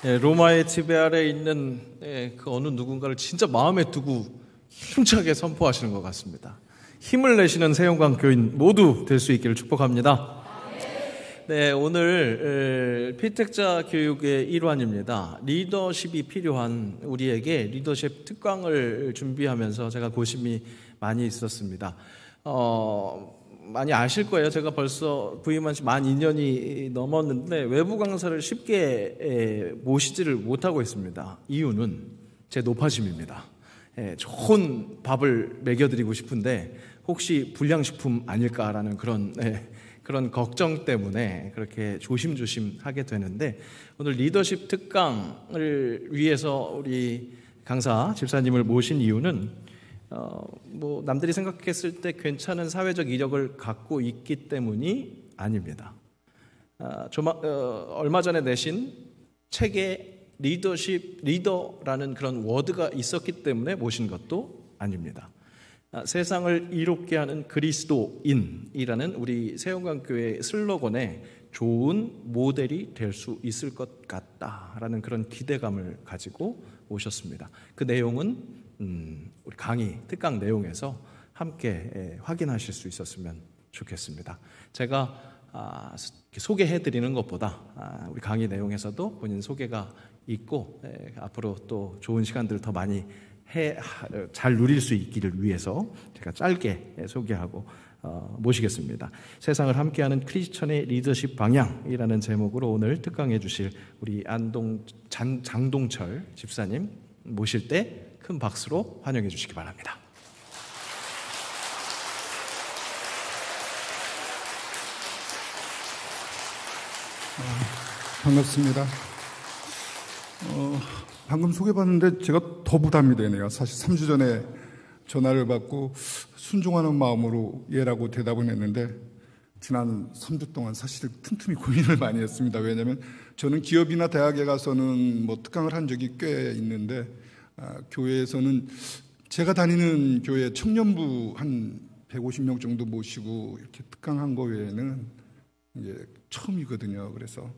로마의 지배 아래 있는 그 어느 누군가를 진짜 마음에 두고 힘차게 선포하시는 것 같습니다. 힘을 내시는 새영광 교인 모두 될 수 있기를 축복합니다. 네, 오늘 피택자 교육의 일환입니다. 리더십이 필요한 우리에게 리더십 특강을 준비하면서 제가 고심이 많이 있었습니다. 많이 아실 거예요. 제가 벌써 부임한 지 만 2년이 넘었는데 외부 강사를 쉽게 모시지를 못하고 있습니다. 이유는 제 높아짐입니다. 좋은 밥을 먹여드리고 싶은데 혹시 불량식품 아닐까라는 그런 걱정 때문에 그렇게 조심조심 하게 되는데, 오늘 리더십 특강을 위해서 우리 강사 집사님을 모신 이유는 남들이 생각했을 때 괜찮은 사회적 이력을 갖고 있기 때문이 아닙니다. 얼마 전에 내신 책에 리더라는 그런 워드가 있었기 때문에 모신 것도 아닙니다. 세상을 이롭게 하는 그리스도인이라는 우리 새영광 교회의 슬로건에 좋은 모델이 될 수 있을 것 같다라는 그런 기대감을 가지고 오셨습니다. 그 내용은 우리 강의 특강 내용에서 함께 확인하실 수 있었으면 좋겠습니다. 제가 소개해드리는 것보다 우리 강의 내용에서도 본인 소개가 있고 앞으로 또 좋은 시간들을 더 많이 잘 누릴 수 있기를 위해서 제가 짧게 소개하고 모시겠습니다. 세상을 함께하는 크리스천의 리더십 방향이라는 제목으로 오늘 특강해 주실 우리 장동철 집사님 모실 때 큰 박수로 환영해 주시기 바랍니다. 반갑습니다. 방금 소개받는데 제가 더 부담이 되네요. 사실 3주 전에 전화를 받고 순종하는 마음으로 예라고 대답을 했는데 지난 3주 동안 사실 틈틈이 고민을 많이 했습니다. 왜냐하면 저는 기업이나 대학에 가서는 특강을 한 적이 꽤 있는데 교회에서는 제가 다니는 교회 청년부 한 150명 정도 모시고 이렇게 특강한 거 외에는 이제 처음이거든요. 그래서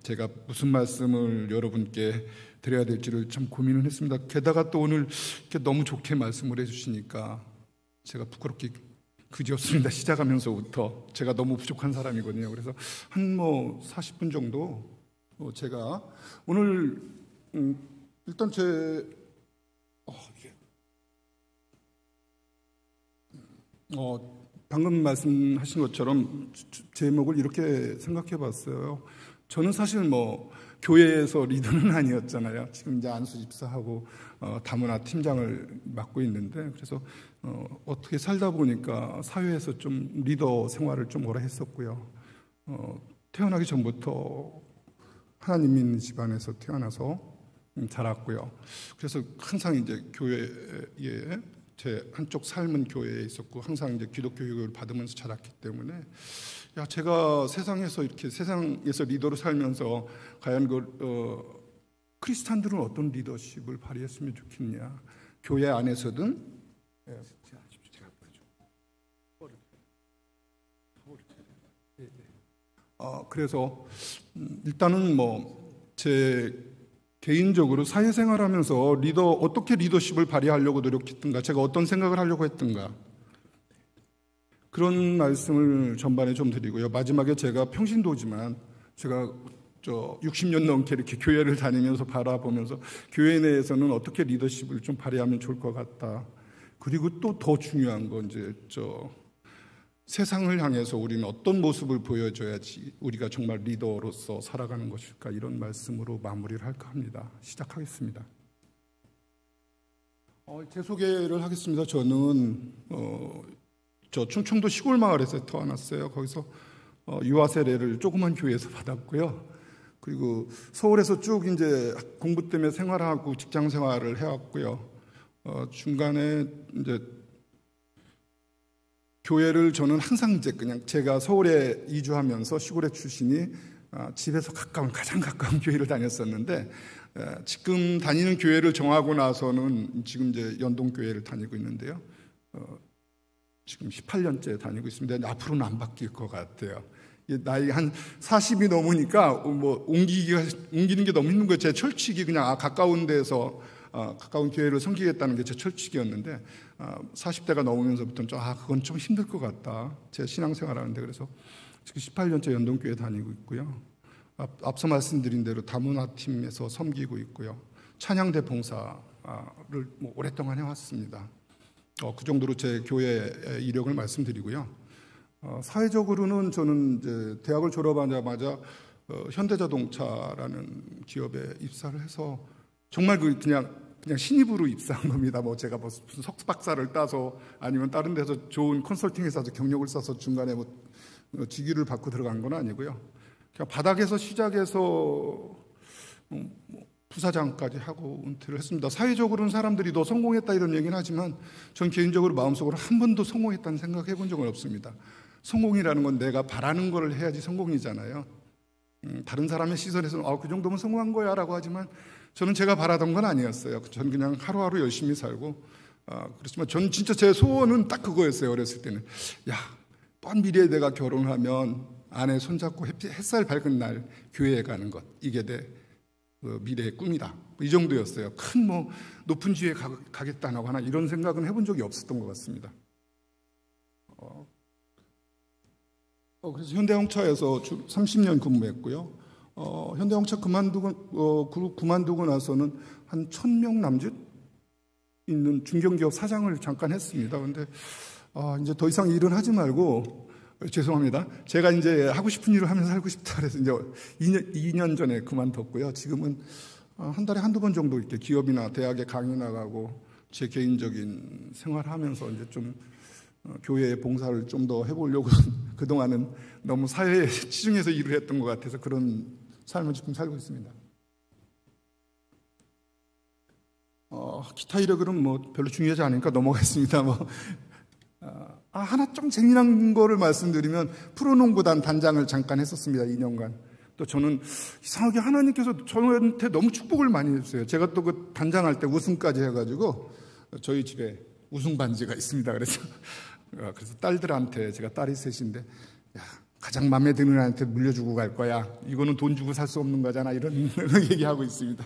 제가 무슨 말씀을 여러분께 드려야 될지를 참 고민을 했습니다. 게다가 또 오늘 이렇게 너무 좋게 말씀을 해주시니까 제가 부끄럽게 그지없습니다. 시작하면서부터 제가 너무 부족한 사람이거든요. 그래서 한 40분 정도 제가 오늘 일단 방금 말씀하신 것처럼 제목을 이렇게 생각해 봤어요. 저는 사실 교회에서 리더는 아니었잖아요. 지금 이제 안수 집사하고 다문화 팀장을 맡고 있는데, 그래서 어떻게 살다 보니까 사회에서 좀 리더 생활을 좀 오래 했었고요. 태어나기 전부터 하나님 믿는 집안에서 태어나서 자랐고요. 그래서 항상 이제 교회에 제 한쪽 삶은 교회에 있었고 항상 이제 기독교 교육을 받으면서 자랐기 때문에 제가 세상에서 리더로 살면서 과연 크리스찬들은 어떤 리더십을 발휘했으면 좋겠냐, 교회 안에서든 그래서 일단은 제 개인적으로 사회생활하면서 어떻게 리더십을 발휘하려고 노력했던가, 제가 어떤 생각을 하려고 했던가, 그런 말씀을 전반에 좀 드리고요. 마지막에 제가 평신도지만 제가 60년 넘게 이렇게 교회를 다니면서 바라보면서 교회 내에서는 어떻게 리더십을 좀 발휘하면 좋을 것 같다. 그리고 또 더 중요한 건 세상을 향해서 우리는 어떤 모습을 보여줘야지 우리가 정말 리더로서 살아가는 것일까, 이런 말씀으로 마무리를 할까 합니다. 시작하겠습니다. 제 소개를 하겠습니다. 저는 충청도 시골 마을에서 태어났어요. 거기서 유아 세례를 조그만 교회에서 받았고요. 그리고 서울에서 쭉 이제 공부 때문에 생활하고 직장 생활을 해왔고요. 중간에 이제 교회를 저는 항상 그냥 제가 서울에 이주하면서 시골에 출신이 집에서 가장 가까운 교회를 다녔었는데, 지금 다니는 교회를 정하고 나서는 지금 이제 연동교회를 다니고 있는데요. 지금 18년째 다니고 있습니다. 앞으로는 안 바뀔 것 같아요. 나이 한 40이 넘으니까 뭐 옮기는 게 너무 힘든 거예요. 제 철칙이 그냥 가까운 데서 가까운 교회를 섬기겠다는 게 제 철칙이었는데 40대가 넘으면서부터는 그건 좀 힘들 것 같다. 제 신앙생활 하는데. 그래서 지금 18년째 연동교회 다니고 있고요. 앞서 말씀드린 대로 다문화팀에서 섬기고 있고요. 찬양대 봉사를 뭐 오랫동안 해왔습니다. 그 정도로 제 교회의 이력을 말씀드리고요. 사회적으로는 저는 이제 대학을 졸업하자마자 현대자동차라는 기업에 입사를 해서 정말 그냥 신입으로 입사한 겁니다. 뭐 제가 무슨 석박사를 따서 아니면 다른 데서 좋은 컨설팅 회사에서 경력을 쌓아서 중간에 뭐 직위를 받고 들어간 건 아니고요. 그냥 바닥에서 시작해서 부사장까지 하고 은퇴를 했습니다. 사회적으로는 사람들이 너 성공했다 이런 얘기는 하지만 전 개인적으로 마음속으로 한 번도 성공했다는 생각해 본 적은 없습니다. 성공이라는 건 내가 바라는 걸 해야지 성공이잖아요. 다른 사람의 시선에서는 그 정도면 성공한 거야 라고 하지만 저는 제가 바라던 건 아니었어요. 저는 그냥 하루하루 열심히 살고 그렇지만 전 진짜 제 소원은 딱 그거였어요. 어렸을 때는 뻔 미래에 내가 결혼하면 아내 손잡고 햇살 밝은 날 교회에 가는 것, 이게 내 미래의 꿈이다. 이 정도였어요. 큰 높은 지위에 가겠다고 하나 이런 생각은 해본 적이 없었던 것 같습니다. 그래서 현대형차에서 30년 근무했고요. 현대형차 그만두고 나서는 한 1000명 남짓 있는 중견기업 사장을 잠깐 했습니다. 그런데 이제 더 이상 일은 하지 말고 죄송합니다. 제가 이제 하고 싶은 일을 하면서 살고 싶다 그래서 이제 2년 전에 그만뒀고요. 지금은 한 달에 한두 번 정도 이렇게 기업이나 대학에 강의 나가고 제 개인적인 생활하면서 이제 좀 교회의 봉사를 좀 더 해보려고 그동안은 너무 사회에 치중해서 일을 했던 것 같아서 그런 삶을 지금 살고 있습니다. 기타 이력은 뭐 별로 중요하지 않으니까 넘어가겠습니다. 하나 좀 재미난 거를 말씀드리면 프로농구단 단장을 잠깐 했었습니다. 2년간. 또 저는 이상하게 하나님께서 저한테 너무 축복을 많이 해주세요. 제가 또 그 단장할 때 우승까지 해가지고 저희 집에 우승 반지가 있습니다. 그래서 딸들한테, 제가 딸이 셋인데 가장 마음에 드는 애한테 물려주고 갈 거야. 이거는 돈 주고 살 수 없는 거잖아. 이런 얘기하고 있습니다.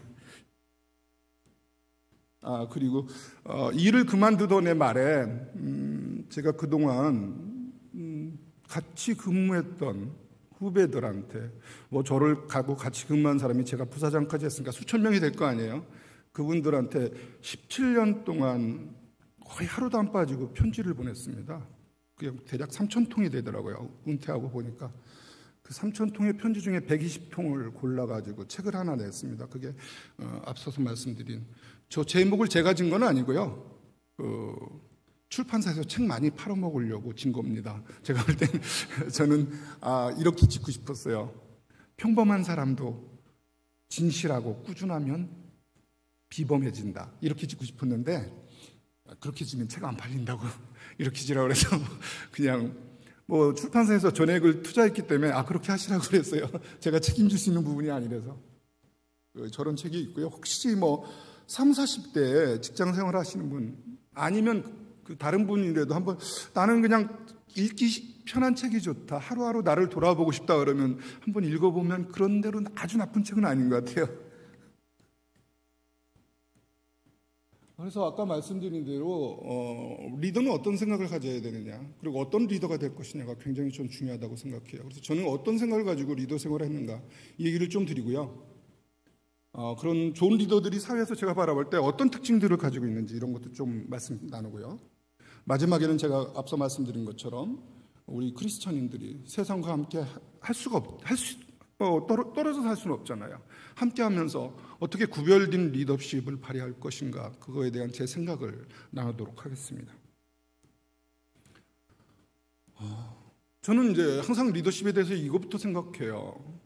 그리고 일을 그만두던 애 말에 제가 그동안 같이 근무했던 후배들한테 저를 가고 같이 근무한 사람이 제가 부사장까지 했으니까 수천 명이 될 거 아니에요. 그분들한테 17년 동안 거의 하루도 안 빠지고 편지를 보냈습니다. 그게 대략 3,000통이 되더라고요. 은퇴하고 보니까. 그 3,000통의 편지 중에 120통을 골라가지고 책을 하나 냈습니다. 그게 앞서서 말씀드린 저 제목을 제가 진 건 아니고요. 출판사에서 책 많이 팔아먹으려고 진 겁니다. 제가 볼 땐 저는 이렇게 짓고 싶었어요. 평범한 사람도 진실하고 꾸준하면 비범해진다. 이렇게 짓고 싶었는데 그렇게 지면 책 안 팔린다고 이렇게 지라고 그래서 그냥 출판사에서 전액을 투자했기 때문에 그렇게 하시라고 그랬어요. 제가 책임질 수 있는 부분이 아니라서. 저런 책이 있고요. 혹시 30, 40대에 직장 생활 하시는 분 아니면 다른 분이라도 한번 나는 그냥 읽기 편한 책이 좋다. 하루하루 나를 돌아보고 싶다 그러면 한번 읽어보면 그런 대로 아주 나쁜 책은 아닌 것 같아요. 그래서 아까 말씀드린 대로 리더는 어떤 생각을 가져야 되느냐 그리고 어떤 리더가 될 것이냐가 굉장히 좀 중요하다고 생각해요. 그래서 저는 어떤 생각을 가지고 리더 생활을 했는가 이 얘기를 좀 드리고요. 그런 좋은 리더들이 사회에서 제가 바라볼 때 어떤 특징들을 가지고 있는지 이런 것도 좀 말씀 나누고요. 마지막에는 제가 앞서 말씀드린 것처럼 우리 크리스찬인들이 세상과 함께 떨어져 살 수는 없잖아요. 함께 하면서 어떻게 구별된 리더십을 발휘할 것인가 그거에 대한 제 생각을 나누도록 하겠습니다. 저는 이제 항상 리더십에 대해서 이것부터 생각해요.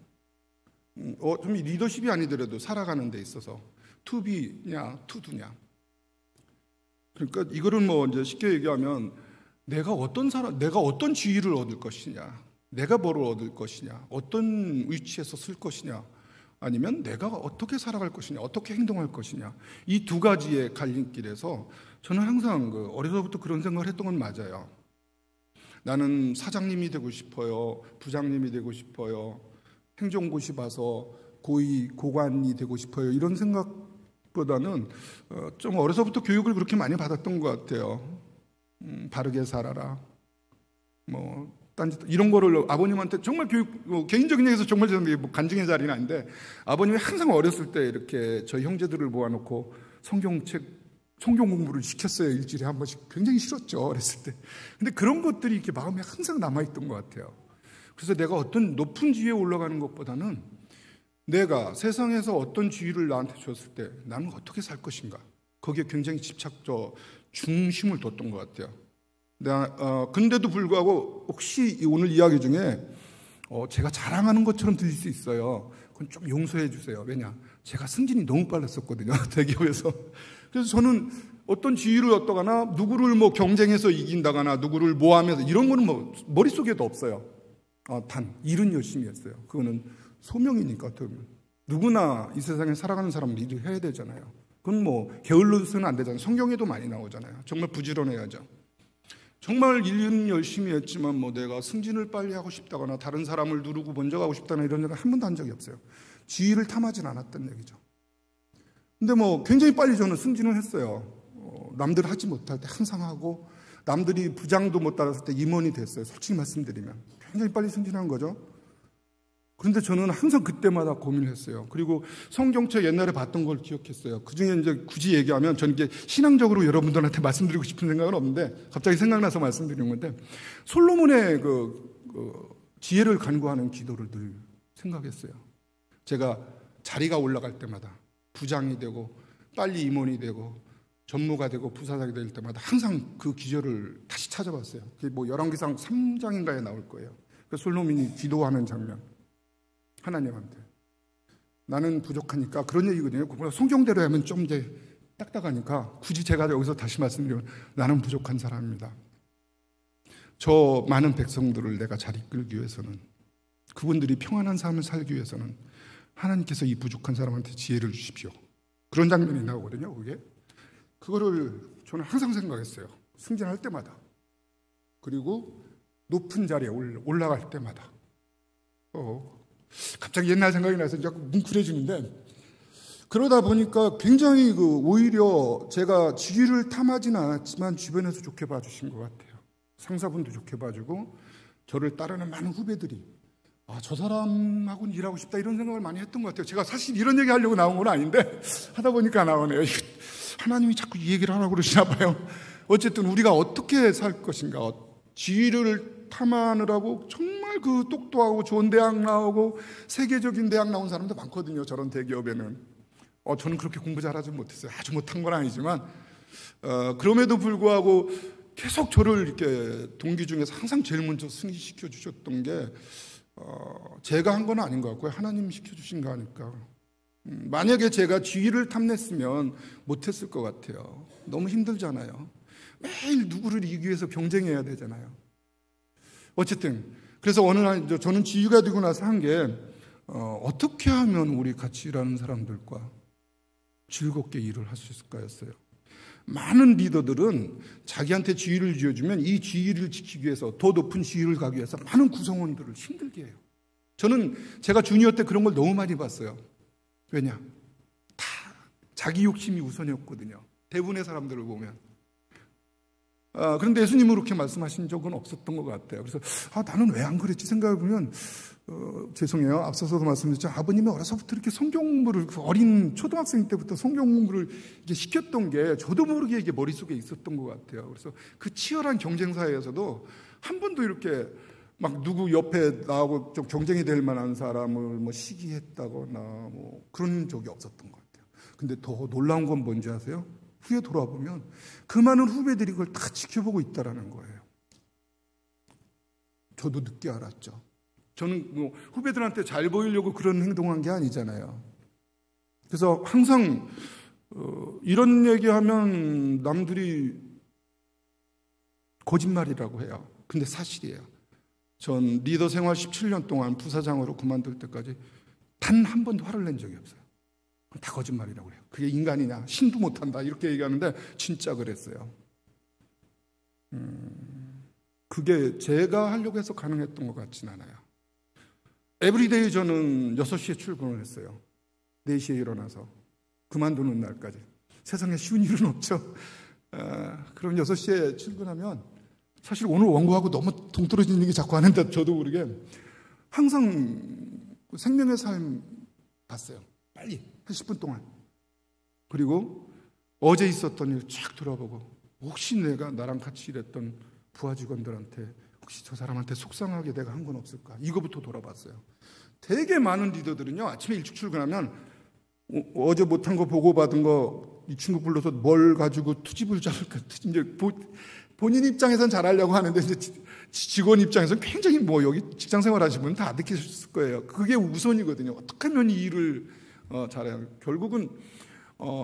좀 리더십이 아니더라도 살아가는 데 있어서 투비냐 투두냐. 그러니까 이거를 이제 쉽게 얘기하면 내가 어떤 지위를 얻을 것이냐, 내가 뭐를 얻을 것이냐, 어떤 위치에서 쓸 것이냐, 아니면 내가 어떻게 살아갈 것이냐, 어떻게 행동할 것이냐 이 두 가지의 갈림길에서 저는 항상 어려서부터 그런 생각을 했던 건 맞아요. 나는 사장님이 되고 싶어요. 부장님이 되고 싶어요. 행정고시 봐서 고위 고관이 되고 싶어요. 이런 생각보다는 좀 어려서부터 교육을 그렇게 많이 받았던 것 같아요. 바르게 살아라. 뭐 딴짓 이런 거를 아버님한테 정말 교육 개인적인 얘기에서 정말 저는 뭐 간증의 자리는 아닌데 아버님이 항상 어렸을 때 이렇게 저희 형제들을 모아놓고 성경 공부를 시켰어요. 일주일에 한 번씩. 굉장히 싫었죠, 어렸을 때. 근데 그런 것들이 이렇게 마음에 항상 남아있던 것 같아요. 그래서 내가 어떤 높은 지위에 올라가는 것보다는 내가 세상에서 어떤 지위를 나한테 줬을 때 나는 어떻게 살 것인가, 거기에 굉장히 중심을 뒀던 것 같아요. 근데도 불구하고 혹시 오늘 이야기 중에 제가 자랑하는 것처럼 들릴 수 있어요. 그건 좀 용서해 주세요. 왜냐? 제가 승진이 너무 빨랐었거든요, 대기업에서. 그래서 저는 어떤 지위를 얻다거나 누구를 뭐 경쟁해서 이긴다거나 누구를 모함해서 이런 거는 뭐 머릿속에도 없어요. 단 일은 열심히 했어요. 그거는 소명이니까. 어떻게 보면 누구나 이 세상에 살아가는 사람은 일을 해야 되잖아요. 그건 뭐 게을러서는 안 되잖아요. 성경에도 많이 나오잖아요. 정말 부지런해야죠. 정말 일은 열심히 했지만 뭐 내가 승진을 빨리 하고 싶다거나 다른 사람을 누르고 먼저 가고 싶다거나 이런 적은 한 번도 한 적이 없어요. 지위를 탐하진 않았던 얘기죠. 근데 뭐 굉장히 빨리 저는 승진을 했어요. 남들 하지 못할 때 항상 하고, 남들이 부장도 못 따랐을 때 임원이 됐어요. 솔직히 말씀드리면 굉장히 빨리 승진한 거죠. 그런데 저는 항상 그때마다 고민을 했어요. 그리고 성경책 옛날에 봤던 걸 기억했어요. 그 중에 이제 굳이 얘기하면 저는 이게 신앙적으로 여러분들한테 말씀드리고 싶은 생각은 없는데 갑자기 생각나서 말씀드리는 건데, 솔로몬의 그 지혜를 간구하는 기도를 늘 생각했어요. 제가 자리가 올라갈 때마다 부장이 되고 빨리 임원이 되고 전무가 되고 부사장이 될 때마다 항상 그 기절을 다시 찾아봤어요. 그게 뭐 열왕기상 3장인가에 나올 거예요. 솔로몬이 기도하는 장면. 하나님한테 나는 부족하니까, 그런 얘기거든요. 성경대로 하면 좀 이제 딱딱하니까 굳이 제가 여기서 다시 말씀드리면 나는 부족한 사람입니다. 저 많은 백성들을 내가 잘 이끌기 위해서는, 그분들이 평안한 삶을 살기 위해서는 하나님께서 이 부족한 사람한테 지혜를 주십시오. 그런 장면이 나오거든요. 그거를 저는 항상 생각했어요. 승진할 때마다, 그리고 높은 자리에 올라갈 때마다. 갑자기 옛날 생각이 나서 자꾸 뭉클해지는데, 그러다 보니까 굉장히 오히려 제가 지위를 탐하지는 않았지만 주변에서 좋게 봐주신 것 같아요. 상사분도 좋게 봐주고 저를 따르는 많은 후배들이 저 사람하고는 일하고 싶다 이런 생각을 많이 했던 것 같아요. 제가 사실 이런 얘기 하려고 나온 건 아닌데 하다 보니까 나오네요. 하나님이 자꾸 이 얘기를 하라고 그러시나 봐요. 어쨌든 우리가 어떻게 살 것인가, 지위를 탐하느라고 정말 똑똑하고 좋은 대학 나오고 세계적인 대학 나온 사람도 많거든요. 저런 대기업에는. 저는 그렇게 공부 잘하지 못했어요. 아주 못한 건 아니지만 그럼에도 불구하고 계속 저를 이렇게 동기 중에서 항상 제일 먼저 승진시켜 주셨던 게 제가 한 건 아닌 것 같고요. 하나님이 시켜주신 거니까. 만약에 제가 지위를 탐냈으면 못했을 것 같아요. 너무 힘들잖아요. 매일 누구를 이기기 위해서 경쟁해야 되잖아요. 어쨌든 그래서 어느 날 저는 지휘가 되고 나서 한 게 어떻게 하면 우리 같이 일하는 사람들과 즐겁게 일을 할 수 있을까였어요. 많은 리더들은 자기한테 지위를 쥐어주면 이 지위를 지키기 위해서, 더 높은 지위를 가기 위해서 많은 구성원들을 힘들게 해요. 저는 제가 주니어 때 그런 걸 너무 많이 봤어요. 왜냐? 다 자기 욕심이 우선이었거든요. 대부분의 사람들을 보면. 그런데 예수님은 그렇게 말씀하신 적은 없었던 것 같아요. 그래서 나는 왜 안 그랬지 생각해보면 죄송해요. 앞서서도 말씀드렸죠. 아버님이 어려서부터 이렇게 성경 공부를, 어린 초등학생 때부터 성경 공부를 이렇게 시켰던 게 저도 모르게 이게 머릿속에 있었던 것 같아요. 그래서 그 치열한 경쟁 사회에서도 한 번도 이렇게 막 누구 옆에 나하고 좀 경쟁이 될 만한 사람을 뭐 시기했다거나 뭐 그런 적이 없었던 것 같아요. 근데 더 놀라운 건 뭔지 아세요? 후에 돌아보면 그 많은 후배들이 그걸 다 지켜보고 있다라는 거예요. 저도 늦게 알았죠. 저는 뭐 후배들한테 잘 보이려고 그런 행동한 게 아니잖아요. 그래서 항상 이런 얘기하면 남들이 거짓말이라고 해요. 근데 사실이에요. 전 리더 생활 17년 동안 부사장으로 그만둘 때까지 단 한 번도 화를 낸 적이 없어요. 다 거짓말이라고 해요. 그게 인간이냐, 신도 못한다 이렇게 얘기하는데 진짜 그랬어요. 그게 제가 하려고 해서 가능했던 것 같진 않아요. 에브리데이 저는 6시에 출근을 했어요. 4시에 일어나서 그만두는 날까지. 세상에 쉬운 일은 없죠. 그럼 6시에 출근하면 사실 오늘 원고하고 너무 동떨어지는 얘기 자꾸 하는데 저도 모르게 항상 생명의 삶 봤어요. 빨리 한 10분 동안. 그리고 어제 있었던 일 쫙 돌아보고 혹시 내가 나랑 같이 일했던 부하 직원들한테 혹시 저 사람한테 속상하게 내가 한 건 없을까? 이거부터 돌아봤어요. 되게 많은 리더들은요, 아침에 일찍 출근하면 어제 못한 거 보고받은 거 이 친구 불러서 뭘 가지고 투집을 잡을까? 이제 본인 입장에선 잘하려고 하는데 이제 직원 입장에서는 굉장히 여기 직장 생활 하시는 분은 다 느끼셨을 거예요. 그게 우선이거든요. 어떻게 하면 이 일을 잘해요. 결국은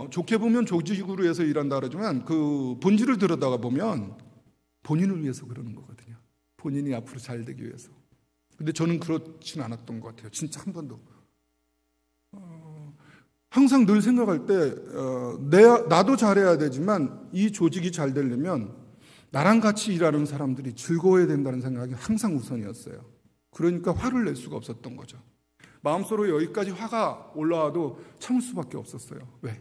좋게 보면 조직으로 해서 일한다 그러지만 그 본질을 들여다가 보면 본인을 위해서 그러는 거거든요. 본인이 앞으로 잘 되기 위해서. 근데 저는 그렇지는 않았던 것 같아요. 진짜 한 번도. 항상 늘 생각할 때 나도 잘해야 되지만 이 조직이 잘 되려면 나랑 같이 일하는 사람들이 즐거워야 된다는 생각이 항상 우선이었어요. 그러니까 화를 낼 수가 없었던 거죠. 마음속으로 여기까지 화가 올라와도 참을 수밖에 없었어요. 왜?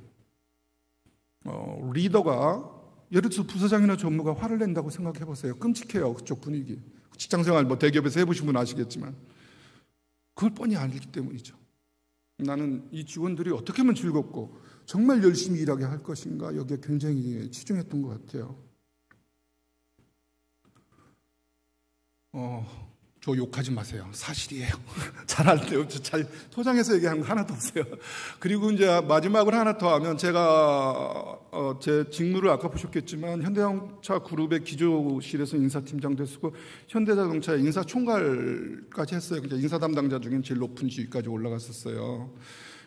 리더가 예를 들어서 부서장이나 전무가 화를 낸다고 생각해 보세요. 끔찍해요. 그쪽 분위기. 직장생활 대기업에서 해보신 분 아시겠지만 그걸 뻔히 알기 때문이죠. 나는 이 직원들이 어떻게 하면 즐겁고 정말 열심히 일하게 할 것인가 여기에 굉장히 치중했던 것 같아요. 저 욕하지 마세요. 사실이에요. 잘할 때 없죠. 잘 포장해서 얘기하는 거 하나도 없어요. 그리고 이제 마지막으로 하나 더 하면 제가 제 직무를 아까 보셨겠지만 현대자동차 그룹의 기조실에서 인사팀장도 했고 현대자동차의 인사총괄까지 했어요. 그러니까 인사 담당자 중에 제일 높은 지위까지 올라갔었어요.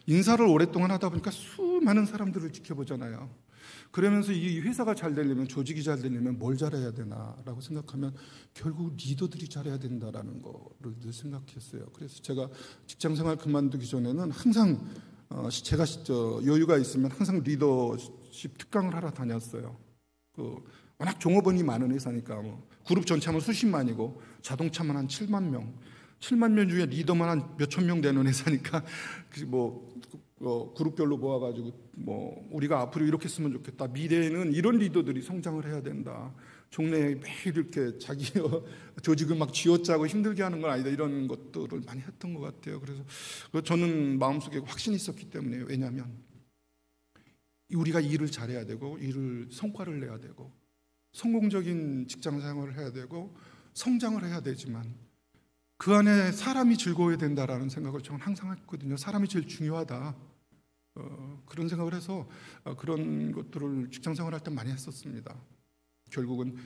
인사를 오랫동안 하다 보니까 수많은 사람들을 지켜보잖아요. 그러면서 이 회사가 잘 되려면 조직이 잘 되려면 뭘 잘해야 되나라고 생각하면 결국 리더들이 잘해야 된다라는 거를 늘 생각했어요. 그래서 제가 직장생활 그만두기 전에는 항상 제가 여유가 있으면 항상 리더십 특강을 하러 다녔어요. 워낙 종업원이 많은 회사니까 그룹 전체하면 수십만이고 자동차만 한 7만 명. 7만 명 중에 리더만 한 몇천 명 되는 회사니까 그룹별로 모아가지고 우리가 앞으로 이렇게 쓰면 좋겠다. 미래에는 이런 리더들이 성장을 해야 된다. 종래에 매일 이렇게 자기 조직을 막 쥐어짜고 힘들게 하는 건 아니다. 이런 것들을 많이 했던 것 같아요. 그래서 저는 마음속에 확신이 있었기 때문에 왜냐하면 우리가 일을 잘해야 되고 일을 성과를 내야 되고 성공적인 직장 생활을 해야 되고 성장을 해야 되지만 그 안에 사람이 즐거워야 된다라는 생각을 저는 항상 했거든요. 사람이 제일 중요하다. 그런 생각을 해서 그런 것들을 직장 생활할 때 많이 했었습니다. 결국은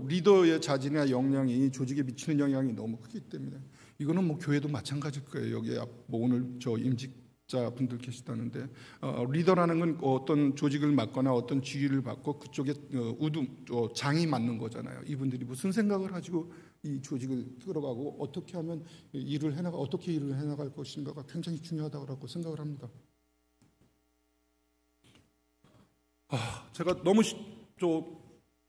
리더의 자질이나 역량이 조직에 미치는 영향이 너무 크기 때문에 이거는 교회도 마찬가지일 거예요. 여기에 오늘 저 임직자분들 계시다는데 리더라는 건 어떤 조직을 맡거나 어떤 지위를 받고 그쪽에 장이 맞는 거잖아요. 이분들이 무슨 생각을 가지고 이 조직을 끌어가고 어떻게 하면 어떻게 일을 해나갈 것인가가 굉장히 중요하다고 생각을 합니다. 제가 너무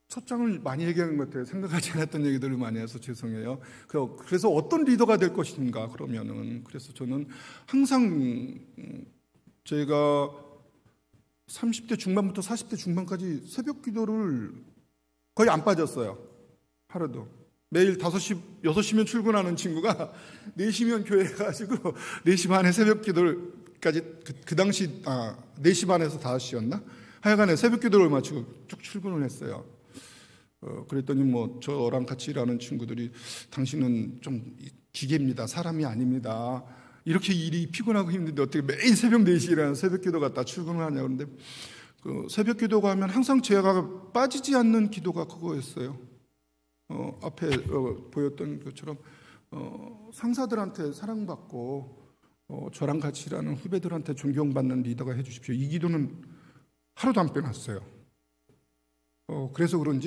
첫 장을 많이 얘기하는 것 같아요. 생각하지 않았던 얘기들을 많이 해서 죄송해요. 그래서 어떤 리더가 될 것인가 그러면은 그래서 저는 항상 제가 30대 중반부터 40대 중반까지 새벽 기도를 거의 안 빠졌어요. 하루도. 매일 5시, 6시면 출근하는 친구가 4시면 교회 가가지고 4시 반에 새벽 기도까지 그 당시 4시 반에서 5시였나? 하여간에 새벽 기도를 마치고 쭉 출근을 했어요. 그랬더니 저랑 같이 일하는 친구들이 당신은 좀 기계입니다. 사람이 아닙니다. 이렇게 일이 피곤하고 힘든데 어떻게 매일 새벽 4시에 일하는 새벽 기도 갔다 출근을 하냐. 그런데 새벽 기도가 하면 항상 제가 빠지지 않는 기도가 그거였어요. 앞에 보였던 것처럼 상사들한테 사랑받고 저랑 같이 일하는 후배들한테 존경받는 리더가 해주십시오. 이 기도는 하루도 안 빼놨어요. 그래서 그런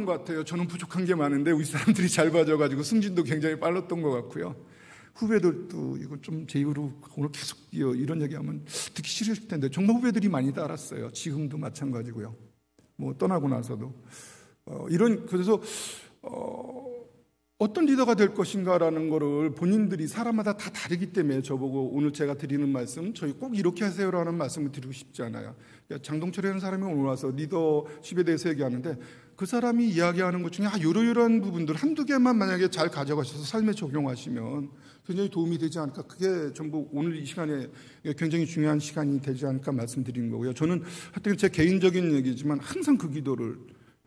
것 같아요. 저는 부족한 게 많은데 우리 사람들이 잘 봐줘가지고 승진도 굉장히 빨랐던 것 같고요. 후배들도 이거 좀 제 입으로 오늘 계속 이런 얘기하면 듣기 싫을 텐데 정말 후배들이 많이 따랐어요. 지금도 마찬가지고요. 떠나고 나서도. 그래서 어떤 리더가 될 것인가라는 거를 본인들이 사람마다 다 다르기 때문에 저보고 오늘 제가 드리는 말씀, 저희 꼭 이렇게 하세요라는 말씀을 드리고 싶지 않아요. 장동철이라는 사람이 오늘 와서 리더십에 대해서 얘기하는데 그 사람이 이야기하는 것 중에 이러이러한 부분들 한두 개만 만약에 잘 가져가셔서 삶에 적용하시면 굉장히 도움이 되지 않을까. 그게 전부 오늘 이 시간에 굉장히 중요한 시간이 되지 않을까 말씀드리는 거고요. 저는 하여튼 제 개인적인 얘기지만 항상 그 기도를,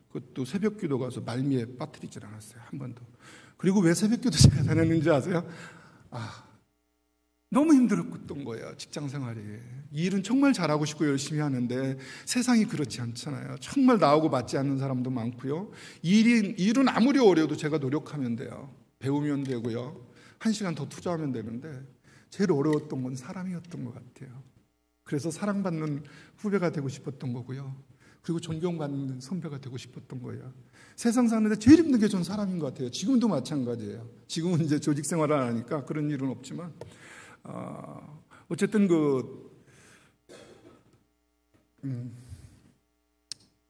그것도 새벽 기도 가서 말미에 빠뜨리질 않았어요. 한 번도. 그리고 왜 새벽 기도 제가 다녔는지 아세요? 너무 힘들었던 거예요. 직장 생활이. 일은 정말 잘하고 싶고 열심히 하는데 세상이 그렇지 않잖아요. 정말 나하고 맞지 않는 사람도 많고요. 일은 아무리 어려워도 제가 노력하면 돼요. 배우면 되고요. 1시간 더 투자하면 되는데 제일 어려웠던 건 사람이었던 것 같아요. 그래서 사랑받는 후배가 되고 싶었던 거고요. 그리고 존경받는 선배가 되고 싶었던 거예요. 세상 사는데 제일 힘든 게 전 사람인 것 같아요. 지금도 마찬가지예요. 지금은 이제 조직 생활을 안 하니까 그런 일은 없지만 어쨌든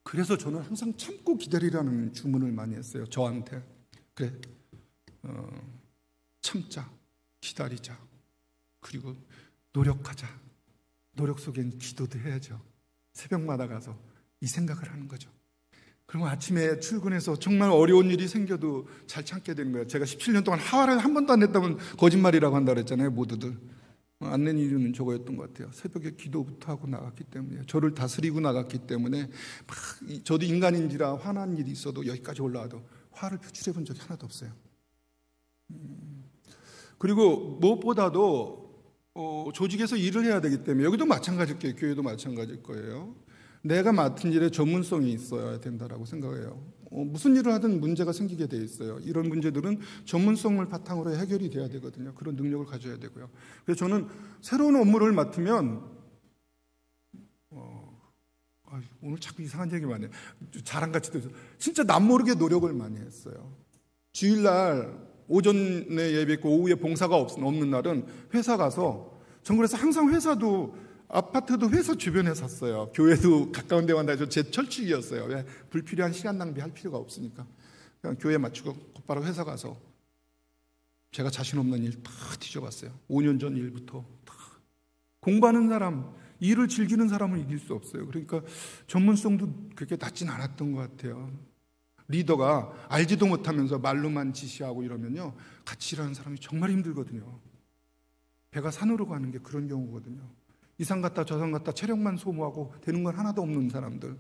그래서 저는 항상 참고 기다리라는 주문을 많이 했어요. 저한테. 그래, 참자, 기다리자, 그리고 노력하자. 노력 속엔 기도도 해야죠. 새벽마다 가서 이 생각을 하는 거죠. 그러면 아침에 출근해서 정말 어려운 일이 생겨도 잘 참게 되는 거예요. 제가 17년 동안 화를 한 번도 안 냈다면 거짓말이라고 한다 그랬잖아요. 모두들. 안 낸 이유는 저거였던 것 같아요. 새벽에 기도부터 하고 나갔기 때문에, 저를 다스리고 나갔기 때문에 저도 인간인지라 화난 일이 있어도 여기까지 올라와도 화를 표출해 본 적이 하나도 없어요. 그리고 무엇보다도 조직에서 일을 해야 되기 때문에, 여기도 마찬가지일 거예요. 교회도 마찬가지일 거예요. 내가 맡은 일에 전문성이 있어야 된다라고 생각해요. 무슨 일을 하든 문제가 생기게 돼 있어요. 이런 문제들은 전문성을 바탕으로 해결이 돼야 되거든요. 그런 능력을 가져야 되고요. 그래서 저는 새로운 업무를 맡으면 오늘 자꾸 이상한 얘기만 해요. 자랑같이 들어서 진짜 남모르게 노력을 많이 했어요. 주일날 오전에 예배 있고 오후에 봉사가 없는 날은 회사 가서, 전 그래서 항상 회사도 아파트도 회사 주변에 샀어요. 교회도 가까운 데만 다녀서 제 철칙이었어요. 왜? 불필요한 시간 낭비할 필요가 없으니까. 그냥 교회 맞추고 곧바로 회사 가서 제가 자신 없는 일 다 뒤져봤어요. 5년 전 일부터 다. 공부하는 사람, 일을 즐기는 사람은 이길 수 없어요. 그러니까 전문성도 그렇게 낮진 않았던 것 같아요. 리더가 알지도 못하면서 말로만 지시하고 이러면요, 같이 일하는 사람이 정말 힘들거든요. 배가 산으로 가는 게 그런 경우거든요. 이상 갔다 저상 갔다 체력만 소모하고 되는 건 하나도 없는 사람들,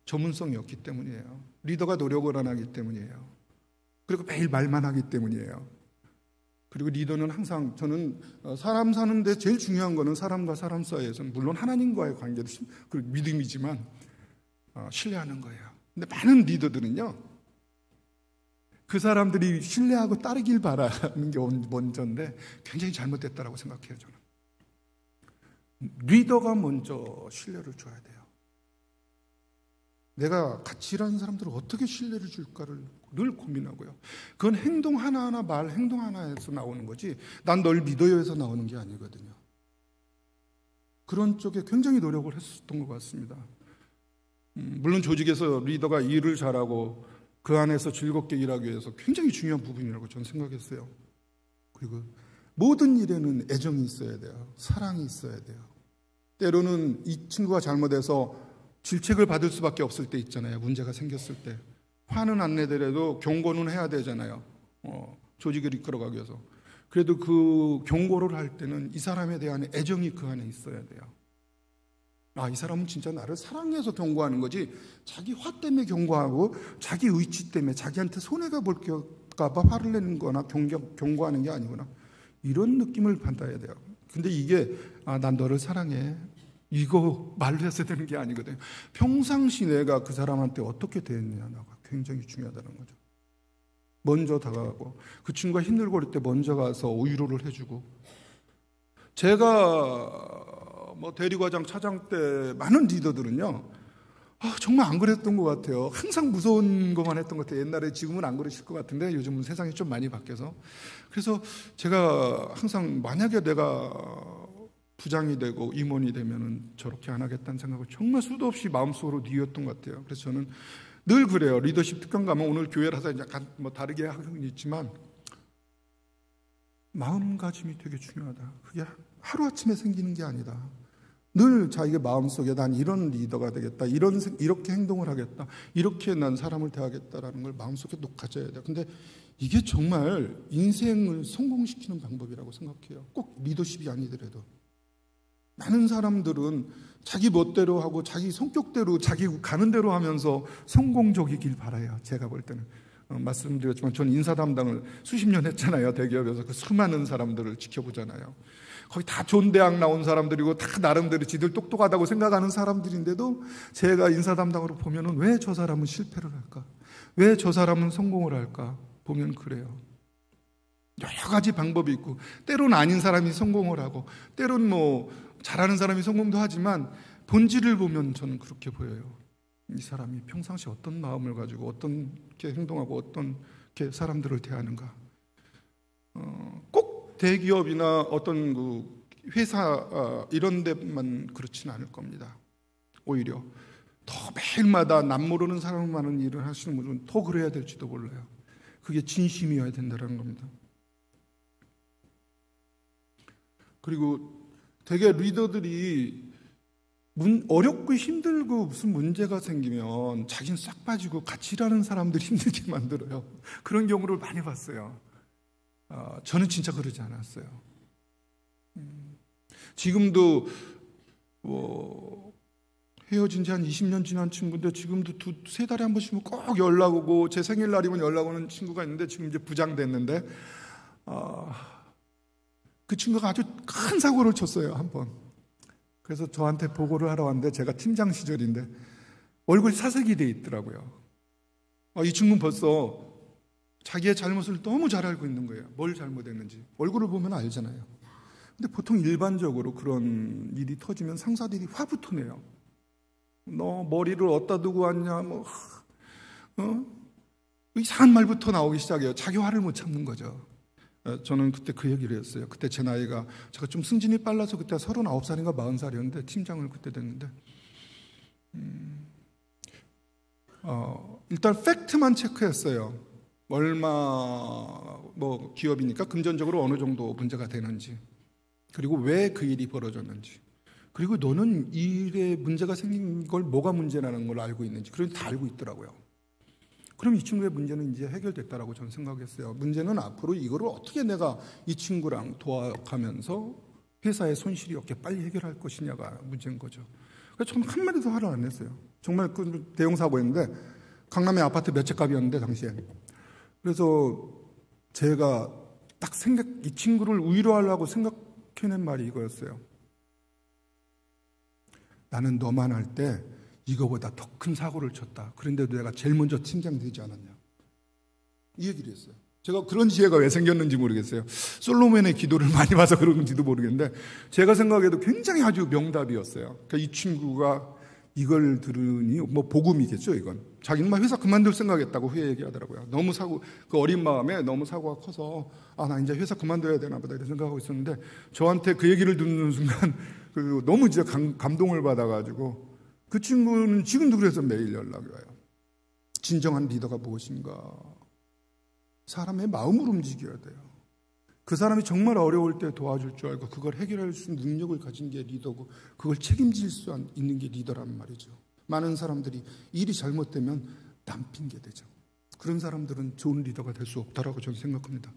전문성이 없기 때문이에요. 리더가 노력을 안 하기 때문이에요. 그리고 매일 말만 하기 때문이에요. 그리고 리더는 항상, 저는 사람 사는데 제일 중요한 거는 사람과 사람 사이에서는 물론 하나님과의 관계도 믿음이지만 신뢰하는 거예요. 근데 많은 리더들은요, 그 사람들이 신뢰하고 따르길 바라는 게 먼저인데 굉장히 잘못됐다라고 생각해요. 저는 리더가 먼저 신뢰를 줘야 돼요. 내가 같이 일하는 사람들을 어떻게 신뢰를 줄까를 늘 고민하고요. 그건 행동 하나하나, 행동 하나에서 나오는 거지 난 널 믿어요 해서 나오는 게 아니거든요. 그런 쪽에 굉장히 노력을 했었던 것 같습니다. 물론 조직에서 리더가 일을 잘하고 그 안에서 즐겁게 일하기 위해서 굉장히 중요한 부분이라고 저는 생각했어요. 그리고 모든 일에는 애정이 있어야 돼요. 사랑이 있어야 돼요. 때로는 이 친구가 잘못해서 질책을 받을 수밖에 없을 때 있잖아요. 문제가 생겼을 때. 화는 안 내더라도 경고는 해야 되잖아요. 조직을 이끌어가기 위해서. 그래도 그 경고를 할 때는 이 사람에 대한 애정이 그 안에 있어야 돼요. 이 사람은 진짜 나를 사랑해서 경고하는 거지, 자기 화 때문에 경고하고 자기 의치 때문에 자기한테 손해가 볼까 봐 화를 내는 거나 경고하는 게 아니구나, 이런 느낌을 받아야 돼요. 근데 이게 난 너를 사랑해, 이거 말로 했어야 되는 게 아니거든요. 평상시 내가 그 사람한테 어떻게 대했느냐가 굉장히 중요하다는 거죠. 먼저 다가가고, 그 친구가 힘들고 그럴 때 먼저 가서 위로를 해주고. 제가 대리과장, 차장 때 많은 리더들은요, 정말 안 그랬던 것 같아요. 항상 무서운 것만 했던 것 같아요. 옛날에, 지금은 안 그러실 것 같은데 요즘은 세상이 좀 많이 바뀌어서. 그래서 제가 항상 만약에 내가 부장이 되고 임원이 되면은 저렇게 안 하겠다는 생각을 정말 수도 없이 마음속으로 뉘었던 것 같아요. 그래서 저는 늘 그래요. 리더십 특강 가면 오늘 교회라서 약간 다르게 하긴 있지만 마음가짐이 되게 중요하다. 그게 하루아침에 생기는 게 아니다. 늘 자기의 마음속에 난 이런 리더가 되겠다. 이렇게 행동을 하겠다. 이렇게 난 사람을 대하겠다라는 걸 마음속에 꼭 가져야 돼요. 근데 이게 정말 인생을 성공시키는 방법이라고 생각해요. 꼭 리더십이 아니더라도. 많은 사람들은 자기 멋대로 하고 자기 성격대로 자기 가는 대로 하면서 성공적이길 바라요. 제가 볼 때는. 말씀드렸지만 전 인사 담당을 수십 년 했잖아요. 대기업에서 그 수많은 사람들을 지켜보잖아요. 거기 다 좋은 대학 나온 사람들이고 다 나름대로 지들 똑똑하다고 생각하는 사람들인데도 제가 인사 담당으로 보면은 왜 저 사람은 실패를 할까? 왜 저 사람은 성공을 할까? 보면 그래요. 여러 가지 방법이 있고 때로는 아닌 사람이 성공을 하고 때로는 잘하는 사람이 성공도 하지만 본질을 보면 저는 그렇게 보여요. 이 사람이 평상시 어떤 마음을 가지고 어떻게 행동하고 어떻게 사람들을 대하는가. 꼭 대기업이나 어떤 그 회사 이런 데만 그렇지는 않을 겁니다. 오히려 더 매일마다 남 모르는 사람 많은 일을 하시는 분은 더 그래야 될지도 몰라요. 그게 진심이어야 된다는 겁니다. 그리고 되게 리더들이 어렵고 힘들고 무슨 문제가 생기면 자기는 싹 빠지고 같이 일하는 사람들 힘들게 만들어요. 그런 경우를 많이 봤어요. 저는 진짜 그러지 않았어요. 지금도 헤어진 지 한 20년 지난 친구인데 지금도 세 달에 한 번씩은 꼭 연락 오고 제 생일날이면 연락 오는 친구가 있는데 지금 이제 부장됐는데 그 친구가 아주 큰 사고를 쳤어요. 한 번. 그래서 저한테 보고를 하러 왔는데 제가 팀장 시절인데 얼굴이 사색이 돼 있더라고요. 이 친구는 벌써 자기의 잘못을 너무 잘 알고 있는 거예요. 뭘 잘못했는지. 얼굴을 보면 알잖아요. 근데 보통 일반적으로 그런 일이 터지면 상사들이 화부터 내요. 너 머리를 어디다 두고 왔냐, 이상한 말부터 나오기 시작해요. 자기 화를 못 참는 거죠. 저는 그때 그 얘기를 했어요. 그때 제 나이가 제가 좀 승진이 빨라서 그때 39살인가 40살이었는데 팀장을 그때 됐는데 일단 팩트만 체크했어요. 얼마 기업이니까 금전적으로 어느 정도 문제가 되는지 그리고 왜 그 일이 벌어졌는지 그리고 너는 일에 문제가 생긴 걸 뭐가 문제라는 걸 알고 있는지 그런 다 알고 있더라고요. 그럼 이 친구의 문제는 이제 해결됐다라고 저는 생각했어요. 문제는 앞으로 이거를 어떻게 내가 이 친구랑 도와가면서 회사의 손실이 없게 빨리 해결할 것이냐가 문제인 거죠. 그래서 저는 한마디도 화를 안 냈어요. 정말 그 대형사고였는데 강남의 아파트 몇 채 값이었는데 당시에. 그래서 제가 딱 이 친구를 위로하려고 생각해낸 말이 이거였어요. 나는 너만 할 때 이거보다 더 큰 사고를 쳤다. 그런데도 내가 제일 먼저 팀장 되지 않았냐. 이 얘기를 했어요. 제가 그런 지혜가 왜 생겼는지 모르겠어요. 솔로몬의 기도를 많이 봐서 그런지도 모르겠는데 제가 생각해도 굉장히 아주 명답이었어요. 그러니까 이 친구가 이걸 들으니 복음이겠죠. 이건 자기는 막 회사 그만둘 생각했다고 후에 얘기하더라고요. 너무 그 어린 마음에 너무 사고가 커서 나 이제 회사 그만둬야 되나 보다 이런 생각하고 있었는데 저한테 그 얘기를 듣는 순간 너무 이제 감동을 받아가지고 그 친구는 지금도 그래서 매일 연락이 와요. 진정한 리더가 무엇인가? 사람의 마음으로 움직여야 돼요. 그 사람이 정말 어려울 때 도와줄 줄 알고 그걸 해결할 수 있는 능력을 가진 게 리더고 그걸 책임질 수 있는 게 리더란 말이죠. 많은 사람들이 일이 잘못되면 남 핑계대죠. 그런 사람들은 좋은 리더가 될 수 없다라고 저는 생각합니다.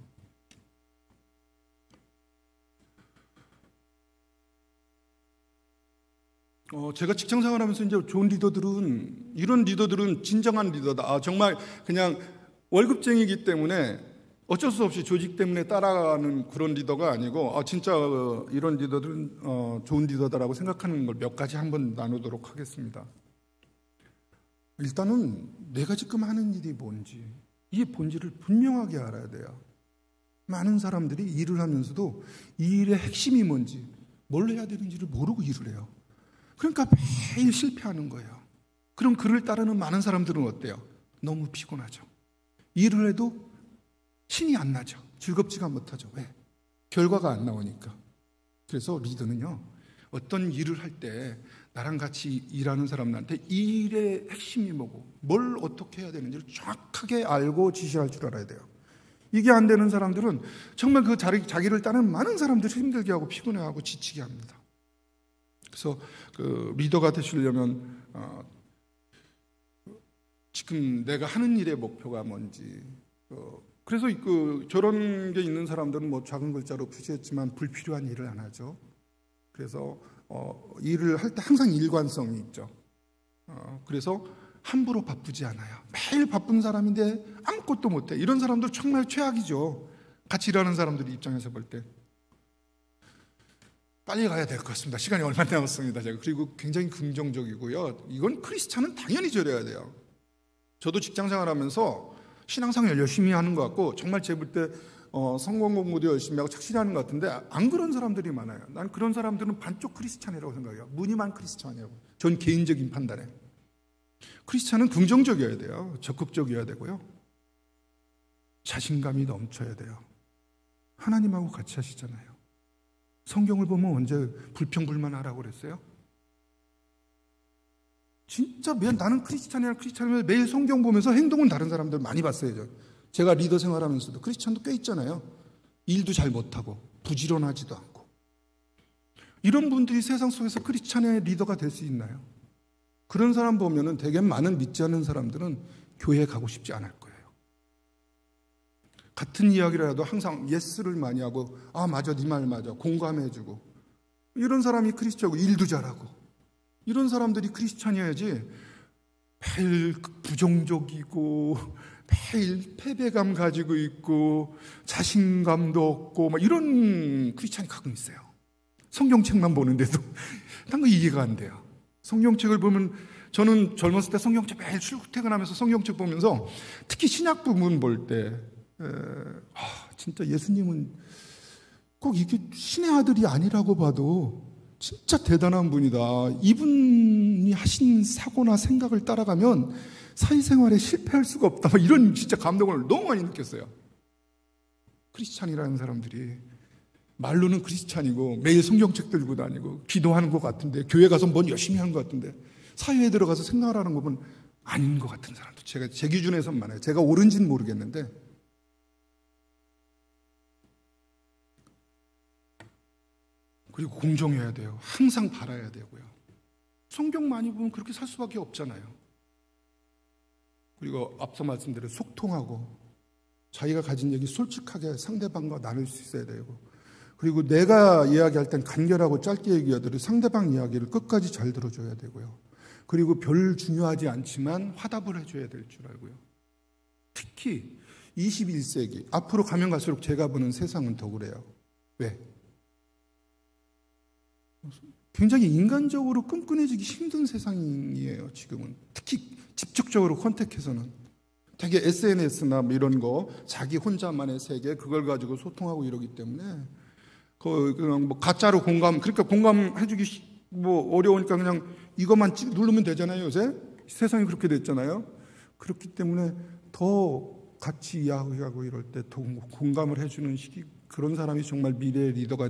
제가 직장 생활하면서 이제 좋은 리더들은 이런 리더들은 진정한 리더다. 정말 그냥 월급쟁이기 때문에 어쩔 수 없이 조직 때문에 따라가는 그런 리더가 아니고 진짜 이런 리더들은 좋은 리더다라고 생각하는 걸 몇 가지 한번 나누도록 하겠습니다. 일단은 내가 지금 하는 일이 뭔지 이 본질을 분명하게 알아야 돼요. 많은 사람들이 일을 하면서도 이 일의 핵심이 뭔지 뭘 해야 되는지를 모르고 일을 해요. 그러니까 매일 실패하는 거예요. 그럼 그를 따르는 많은 사람들은 어때요? 너무 피곤하죠. 일을 해도 신이 안 나죠. 즐겁지가 못하죠. 왜? 결과가 안 나오니까. 그래서 리더는요, 어떤 일을 할 때 나랑 같이 일하는 사람들한테 이 일의 핵심이 뭐고 뭘 어떻게 해야 되는지를 정확하게 알고 지시할 줄 알아야 돼요. 이게 안 되는 사람들은 정말 그 자기를 따르는 많은 사람들을 힘들게 하고 피곤해하고 지치게 합니다. 그래서 그 리더가 되시려면 지금 내가 하는 일의 목표가 뭔지, 그래서 저런 게 있는 사람들은 뭐 작은 글자로 표시했지만 불필요한 일을 안 하죠. 그래서 일을 할 때 항상 일관성이 있죠. 그래서 함부로 바쁘지 않아요. 매일 바쁜 사람인데 아무것도 못해. 이런 사람들 정말 최악이죠. 같이 일하는 사람들 입장에서 볼 때. 빨리 가야 될 것 같습니다. 시간이 얼마 남았습니다. 제가. 그리고 굉장히 긍정적이고요. 이건 크리스찬은 당연히 저래야 돼요. 저도 직장생활하면서 신앙생활 열심히 하는 것 같고 정말 제 볼 때 성공 공부도 열심히 하고 착실히 하는 것 같은데 안 그런 사람들이 많아요. 난 그런 사람들은 반쪽 크리스찬이라고 생각해요. 무늬만 크리스찬이라고. 전 개인적인 판단에. 크리스찬은 긍정적이어야 돼요. 적극적이어야 되고요. 자신감이 넘쳐야 돼요. 하나님하고 같이 하시잖아요. 성경을 보면 언제 불평불만하라고 그랬어요? 진짜 나는 크리스찬이면 매일 성경 보면서 행동은 다른 사람들 많이 봤어요. 제가 리더 생활하면서도 크리스찬도 꽤 있잖아요. 일도 잘 못하고 부지런하지도 않고. 이런 분들이 세상 속에서 크리스찬의 리더가 될 수 있나요? 그런 사람 보면은 되게 많은 믿지 않는 사람들은 교회에 가고 싶지 않을 거예요. 같은 이야기를 해도 항상 예스를 많이 하고 맞아, 네 말 맞아, 공감해주고 이런 사람이 크리스찬이고 일도 잘하고 이런 사람들이 크리스찬이어야지 매일 부정적이고 매일 패배감 가지고 있고 자신감도 없고 막 이런 크리스찬이 가끔 있어요. 성경책만 보는데도 딴 거 이해가 안 돼요. 성경책을 보면 저는 젊었을 때 성경책 매일 출퇴근하면서 성경책 보면서 특히 신약 부분 볼 때 진짜 예수님은 꼭 이게 신의 아들이 아니라고 봐도 진짜 대단한 분이다. 이분이 하신 사고나 생각을 따라가면 사회생활에 실패할 수가 없다. 이런 진짜 감동을 너무 많이 느꼈어요. 크리스찬이라는 사람들이 말로는 크리스찬이고 매일 성경책 들고 다니고 기도하는 것 같은데 교회 가서 뭔 열심히 하는 것 같은데 사회에 들어가서 생활하는 거 보면 아닌 것 같은 사람도 제 기준에서는 많아요. 제가 옳은지는 모르겠는데 그리고 공정해야 돼요. 항상 바라야 되고요. 성경 많이 보면 그렇게 살 수밖에 없잖아요. 그리고 앞서 말씀드린 소통하고 자기가 가진 얘기 솔직하게 상대방과 나눌 수 있어야 되고 그리고 내가 이야기할 땐 간결하고 짧게 얘기하더라도 상대방 이야기를 끝까지 잘 들어줘야 되고요. 그리고 별 중요하지 않지만 화답을 해줘야 될 줄 알고요. 특히 21세기 앞으로 가면 갈수록 제가 보는 세상은 더 그래요. 왜? 굉장히 인간적으로 끈끈해지기 힘든 세상이에요. 지금은 특히 직접적으로 컨택해서는 되게 SNS나 이런 거 자기 혼자만의 세계 그걸 가지고 소통하고 이러기 때문에 그냥 뭐 가짜로 그러니까 공감해주기 뭐 어려우니까 그냥 이것만 누르면 되잖아요. 요새 세상이 그렇게 됐잖아요. 그렇기 때문에 더 같이 이야기하고 이럴 때 더 공감을 해주는 시기 그런 사람이 정말 미래의 리더가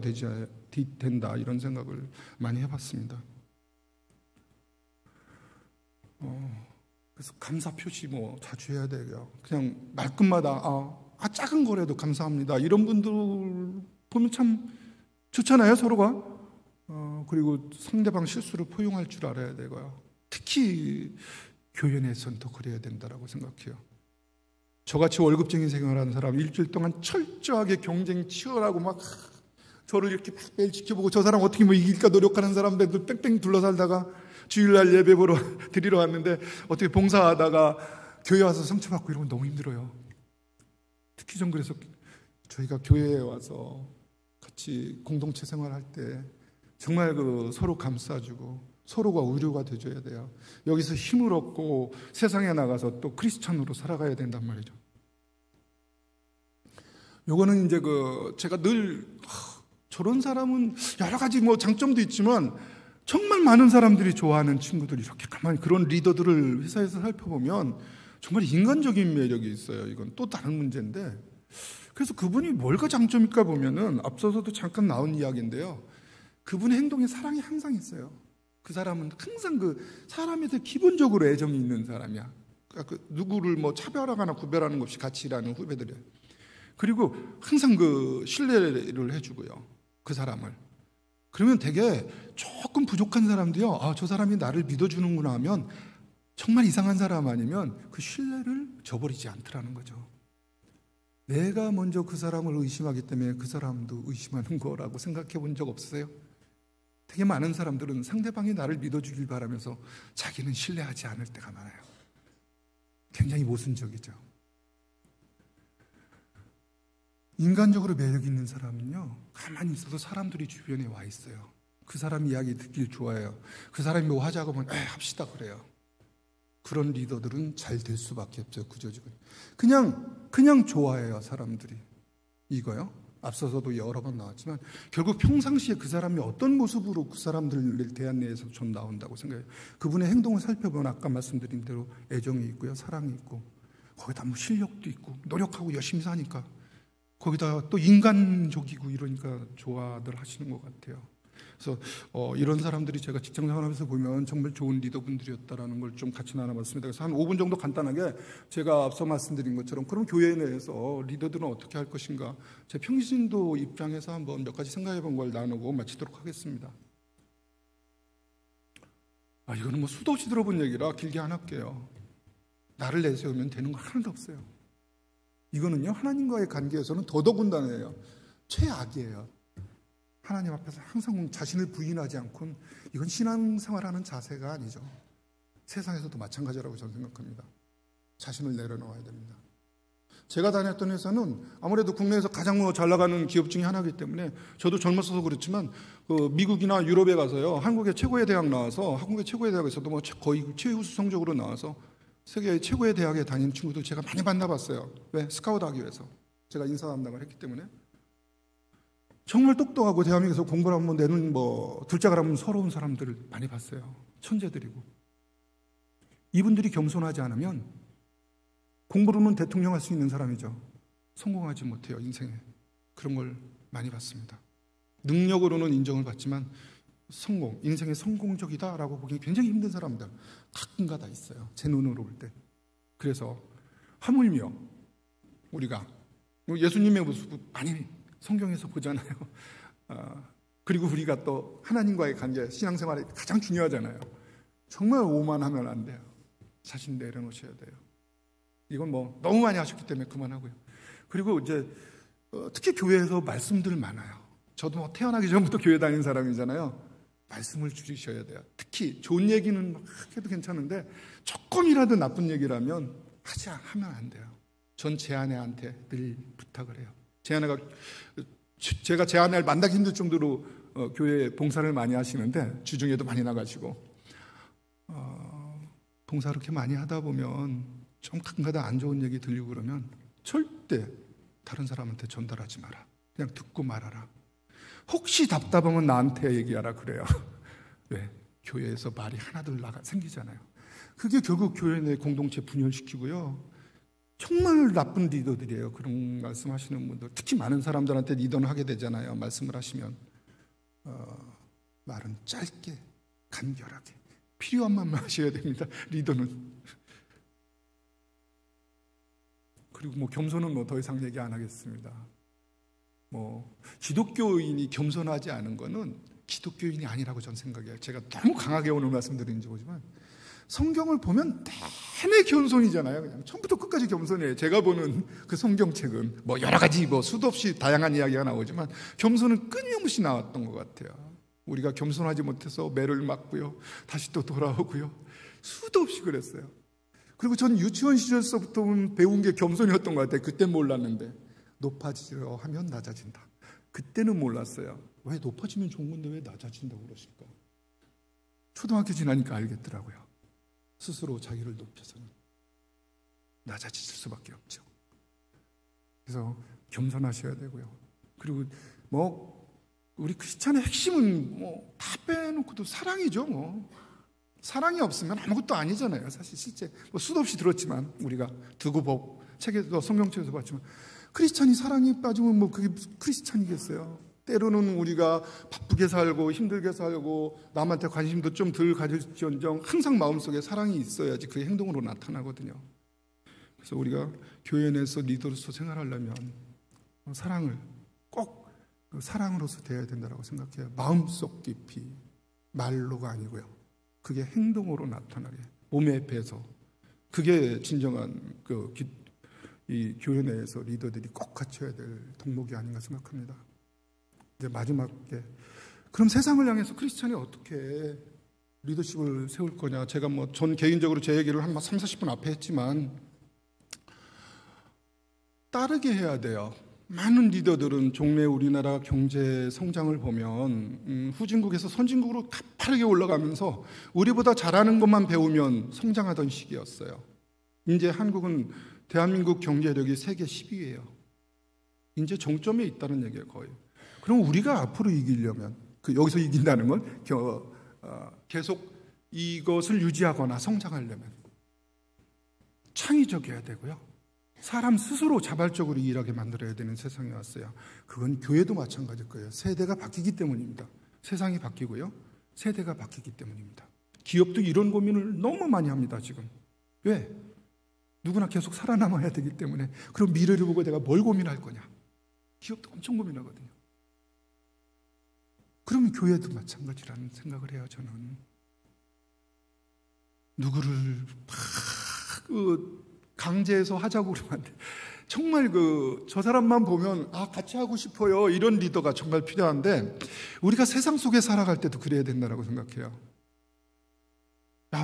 된다 이런 생각을 많이 해봤습니다. 그래서 감사 표시 뭐 자주 해야 돼요. 그냥 말끝마다 작은 거라도 감사합니다. 이런 분들 보면 참 좋잖아요, 서로가. 그리고 상대방 실수를 포용할 줄 알아야 되고요. 특히 교회 내에서는 더 그래야 된다라고 생각해요. 저같이 월급쟁이 생활하는 사람 일주일 동안 철저하게 경쟁 치열하고 막 저를 이렇게 매일 지켜보고 저 사람 어떻게 뭐 이길까 노력하는 사람들 뺑뺑 둘러살다가 주일날 예배 드리러 왔는데 어떻게 봉사하다가 교회 와서 상처받고 이러면 너무 힘들어요. 특히 전 그래서 저희가 교회에 와서 같이 공동체 생활할 때 정말 서로 감싸주고 서로가 의료가 돼줘야 돼요. 여기서 힘을 얻고 세상에 나가서 또 크리스찬으로 살아가야 된단 말이죠. 요거는 이제 제가 늘 저런 사람은 여러 가지 뭐 장점도 있지만 정말 많은 사람들이 좋아하는 친구들이 이렇게 가만히 그런 리더들을 회사에서 살펴보면 정말 인간적인 매력이 있어요. 이건 또 다른 문제인데 그래서 그분이 뭘가 장점일까 보면은 앞서서도 잠깐 나온 이야기인데요. 그분의 행동에 사랑이 항상 있어요. 그 사람은 항상 그 사람에 대해 기본적으로 애정이 있는 사람이야. 그러니까 누구를 뭐 차별하거나 구별하는 것 없이 같이 일하는 후배들이에요. 그리고 항상 그 신뢰를 해주고요. 그 사람을. 그러면 되게 조금 부족한 사람도요, 아, 저 사람이 나를 믿어주는구나 하면 정말 이상한 사람 아니면 그 신뢰를 저버리지 않더라는 거죠. 내가 먼저 그 사람을 의심하기 때문에 그 사람도 의심하는 거라고 생각해 본 적 없으세요? 되게 많은 사람들은 상대방이 나를 믿어주길 바라면서 자기는 신뢰하지 않을 때가 많아요. 굉장히 모순적이죠. 인간적으로 매력 있는 사람은요, 가만히 있어도 사람들이 주변에 와 있어요. 그 사람 이야기 듣길 좋아해요. 그 사람이 뭐 하자고 하면 합시다 그래요. 그런 리더들은 잘 될 수밖에 없어요. 구조적으로 그냥 좋아해요. 사람들이. 이거요, 앞서서도 여러 번 나왔지만 결국 평상시에 그 사람이 어떤 모습으로 그 사람들을 대한 내에서 전 나온다고 생각해요. 그분의 행동을 살펴보면 아까 말씀드린 대로 애정이 있고요, 사랑이 있고, 거기다 뭐 실력도 있고 노력하고 열심히 사니까, 거기다 또 인간적이고 이러니까 좋아들 하시는 것 같아요. 그래서 이런 사람들이 제가 직장 생활하면서 보면 정말 좋은 리더분들이었다라는 걸 좀 같이 나눠봤습니다. 그래서 한 5분 정도 간단하게 제가 앞서 말씀드린 것처럼 그럼 교회 내에서 리더들은 어떻게 할 것인가, 제 평신도 입장에서 한번 몇 가지 생각해 본 걸 나누고 마치도록 하겠습니다. 이거는 뭐 수도 없이 들어본 얘기라 길게 안 할게요. 나를 내세우면 되는 거 하나도 없어요. 이거는요, 하나님과의 관계에서는 더더군다나예요. 최악이에요. 하나님 앞에서 항상 자신을 부인하지 않고는, 이건 신앙생활하는 자세가 아니죠. 세상에서도 마찬가지라고 저는 생각합니다. 자신을 내려놓아야 됩니다. 제가 다녔던 회사는 아무래도 국내에서 가장 잘 나가는 기업 중에 하나이기 때문에, 저도 젊었어서 그렇지만 미국이나 유럽에 가서요, 한국의 최고의 대학 나와서, 한국의 최고의 대학에서도 뭐 거의 최우수 성적으로 나와서 세계 최고의 대학에 다니는 친구들 제가 많이 만나봤어요. 왜? 스카우트 하기 위해서. 제가 인사 담당을 했기 때문에. 정말 똑똑하고 대한민국에서 공부를 하면 내는 둘째가 하면 서러운 사람들을 많이 봤어요. 천재들이고. 이분들이 겸손하지 않으면 공부로는 대통령 할 수 있는 사람이죠. 성공하지 못해요, 인생에. 그런 걸 많이 봤습니다. 능력으로는 인정을 받지만 인생의 성공적이다라고 보기 굉장히 힘든 사람들 가끔가다 있어요. 제 눈으로 볼 때. 그래서 하물며 우리가 예수님의 모습을 많이 성경에서 보잖아요. 그리고 우리가 또 하나님과의 관계, 신앙생활이 가장 중요하잖아요. 정말 오만하면 안 돼요. 자신 내려놓으셔야 돼요. 이건 너무 많이 하셨기 때문에 그만하고요. 그리고 이제 특히 교회에서 말씀들 많아요. 저도 태어나기 전부터 교회 다닌 사람이잖아요. 말씀을 줄이셔야 돼요. 특히 좋은 얘기는 막 해도 괜찮은데 조금이라도 나쁜 얘기라면 하면 안 돼요. 전 제 아내한테 늘 부탁을 해요. 제가 제 아내를 만나기 힘들 정도로 교회 봉사를 많이 하시는데, 주중에도 많이 나가시고, 봉사 그렇게 많이 하다 보면 좀 가끔가다 안 좋은 얘기 들리고 그러면 절대 다른 사람한테 전달하지 마라. 그냥 듣고 말아라. 혹시 답답하면 나한테 얘기하라 그래요. 왜? 교회에서 말이 하나둘 생기잖아요. 그게 결국 교회 내 공동체 분열시키고요. 정말 나쁜 리더들이에요. 그런 말씀하시는 분들. 특히 많은 사람들한테 리더는 하게 되잖아요. 말씀을 하시면 말은 짧게 간결하게 필요한 말만 하셔야 됩니다. 리더는. 그리고 겸손은 더 이상 얘기 안 하겠습니다. 기독교인이 겸손하지 않은 거는 기독교인이 아니라고 저는 생각해요. 제가 너무 강하게 오늘 말씀드리는지 모르지만 성경을 보면 내내 겸손이잖아요. 그냥 처음부터 끝까지 겸손해요. 제가 보는 그 성경책은 여러 가지 수도 없이 다양한 이야기가 나오지만 겸손은 끊임없이 나왔던 것 같아요. 우리가 겸손하지 못해서 매를 맞고요, 다시 또 돌아오고요, 수도 없이 그랬어요. 그리고 전 유치원 시절서부터 배운 게 겸손이었던 것 같아요. 그때 몰랐는데 높아지려 하면 낮아진다. 그때는 몰랐어요. 왜 높아지면 좋은 건데 왜 낮아진다고 그러실까? 초등학교 지나니까 알겠더라고요. 스스로 자기를 높여서는 낮아질 수밖에 없죠. 그래서 겸손하셔야 되고요. 그리고 우리 크리스찬의 핵심은 다 빼놓고도 사랑이죠. 사랑이 없으면 아무것도 아니잖아요. 사실 실제 수도 없이 들었지만, 우리가 두고 책에서 성경책에서 봤지만, 크리스찬이 사랑이 빠지면 그게 크리스찬이겠어요. 때로는 우리가 바쁘게 살고 힘들게 살고 남한테 관심도 좀 덜 가질지언정 항상 마음속에 사랑이 있어야지 그게 행동으로 나타나거든요. 그래서 우리가 교회 내에서 리더로서 생활하려면 사랑을 꼭 사랑으로서 대해야 된다고 생각해요. 마음속 깊이, 말로가 아니고요. 그게 행동으로 나타나게, 몸에 배서. 그게 진정한 이 교회 내에서 리더들이 꼭 갖춰야 될 덕목이 아닌가 생각합니다. 이제 마지막에, 그럼 세상을 향해서 크리스찬이 어떻게 리더십을 세울 거냐. 제가 전 개인적으로 제 얘기를 한 3, 40분 앞에 했지만 따르게 해야 돼요. 많은 리더들은 종래 우리나라 경제 성장을 보면 후진국에서 선진국으로 가파르게 올라가면서 우리보다 잘하는 것만 배우면 성장하던 시기였어요. 이제 한국은 대한민국 경제력이 세계 10위예요. 이제 정점에 있다는 얘기예요, 거의. 그럼 우리가 앞으로 이기려면, 여기서 이긴다는 건 계속 이것을 유지하거나 성장하려면 창의적이어야 되고요. 사람 스스로 자발적으로 일하게 만들어야 되는 세상이 왔어요. 그건 교회도 마찬가지일 거예요. 세대가 바뀌기 때문입니다. 세상이 바뀌고요. 세대가 바뀌기 때문입니다. 기업도 이런 고민을 너무 많이 합니다, 지금. 왜? 누구나 계속 살아남아야 되기 때문에. 그럼 미래를 보고 내가 뭘 고민할 거냐? 기업도 엄청 고민하거든요. 그러면 교회도 마찬가지라는 생각을 해요, 저는. 누구를 강제해서 하자고 그러면 안 돼. 정말 저 사람만 보면 같이 하고 싶어요. 이런 리더가 정말 필요한데 우리가 세상 속에 살아갈 때도 그래야 된다고 생각해요.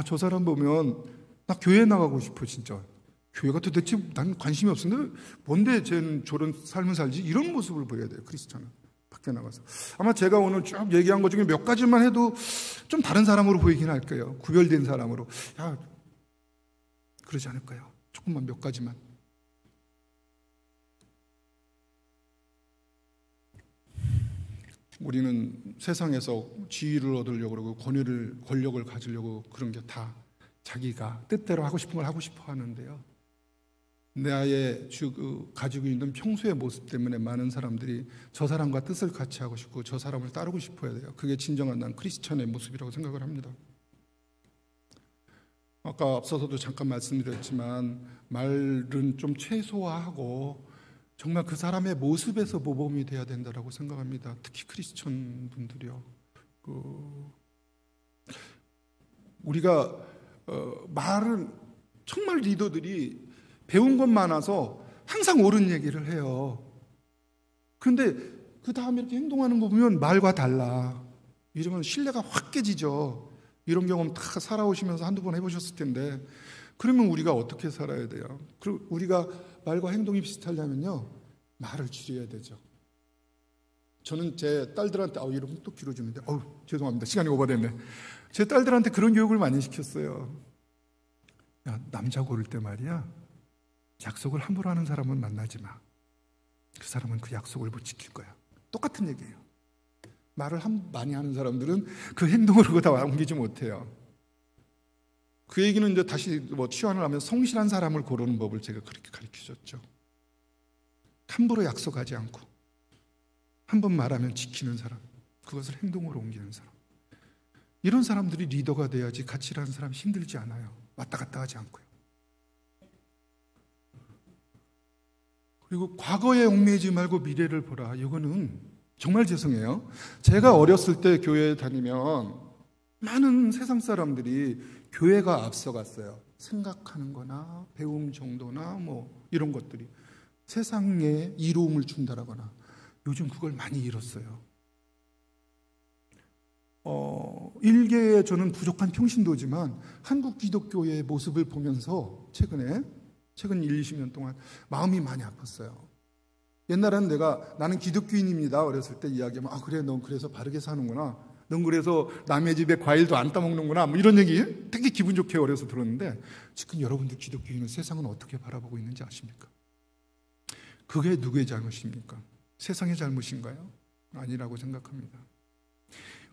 저 사람 보면 나 교회 나가고 싶어 진짜. 교회가 도대체 난 관심이 없었는데 뭔데 쟤는 저런 삶을 살지? 이런 모습을 보여야 돼요. 크리스찬은 밖에 나가서. 아마 제가 오늘 쭉 얘기한 것 중에 몇 가지만 해도 좀 다른 사람으로 보이긴 할 거예요. 구별된 사람으로. 그러지 않을까요? 조금만 몇 가지만. 우리는 세상에서 지위를 얻으려고 그러고 권력을 가지려고 그런 게 다 자기가 뜻대로 하고 싶은 걸 하고 싶어 하는데요. 나의 가지고 있는 평소의 모습 때문에 많은 사람들이 저 사람과 뜻을 같이 하고 싶고 저 사람을 따르고 싶어야 돼요. 그게 진정한 난 크리스천의 모습이라고 생각을 합니다. 아까 앞서서도 잠깐 말씀드렸지만 말은 좀 최소화하고 정말 그 사람의 모습에서 모범이 돼야 된다고 생각합니다. 특히 크리스천 분들이요. 우리가 말은 정말 리더들이 배운 것 많아서 항상 옳은 얘기를 해요. 그런데 그 다음에 이렇게 행동하는 거 보면 말과 달라. 이러면 신뢰가 확 깨지죠. 이런 경험 다 살아오시면서 한두 번 해보셨을 텐데 그러면 우리가 어떻게 살아야 돼요? 그리고 우리가 말과 행동이 비슷하려면요 말을 줄여야 되죠. 저는 제 딸들한테 이러면 또 길어지는데 죄송합니다. 시간이 오버됐네. 제 딸들한테 그런 교육을 많이 시켰어요. 야, 남자 고를 때 말이야 약속을 함부로 하는 사람은 만나지 마. 그 사람은 그 약속을 못 지킬 거야. 똑같은 얘기예요. 말을 많이 하는 사람들은 그 행동으로 다 옮기지 못해요. 그 얘기는 이제 다시 치환을 하면 성실한 사람을 고르는 법을 제가 그렇게 가르쳐줬죠. 함부로 약속하지 않고 한 번 말하면 지키는 사람, 그것을 행동으로 옮기는 사람. 이런 사람들이 리더가 돼야지 같이 일하는 사람이 힘들지 않아요. 왔다 갔다 하지 않고요. 그리고 과거에 얽매이지 말고 미래를 보라. 이거는 정말 죄송해요. 제가 어렸을 때 교회에 다니면 많은 세상 사람들이 교회가 앞서갔어요. 생각하는 거나 배움 정도나 이런 것들이 세상에 이로움을 준다라거나 요즘 그걸 많이 잃었어요. 일개의 저는 부족한 평신도지만 한국 기독교의 모습을 보면서 최근 1, 20년 동안 마음이 많이 아팠어요. 옛날에는 나는 기독교인입니다. 어렸을 때 이야기하면 그래 넌 그래서 바르게 사는구나. 넌 그래서 남의 집에 과일도 안 따먹는구나. 이런 얘기 되게 기분 좋게 어려서 들었는데 지금 여러분들 기독교인은 세상은 어떻게 바라보고 있는지 아십니까? 그게 누구의 잘못입니까? 세상의 잘못인가요? 아니라고 생각합니다.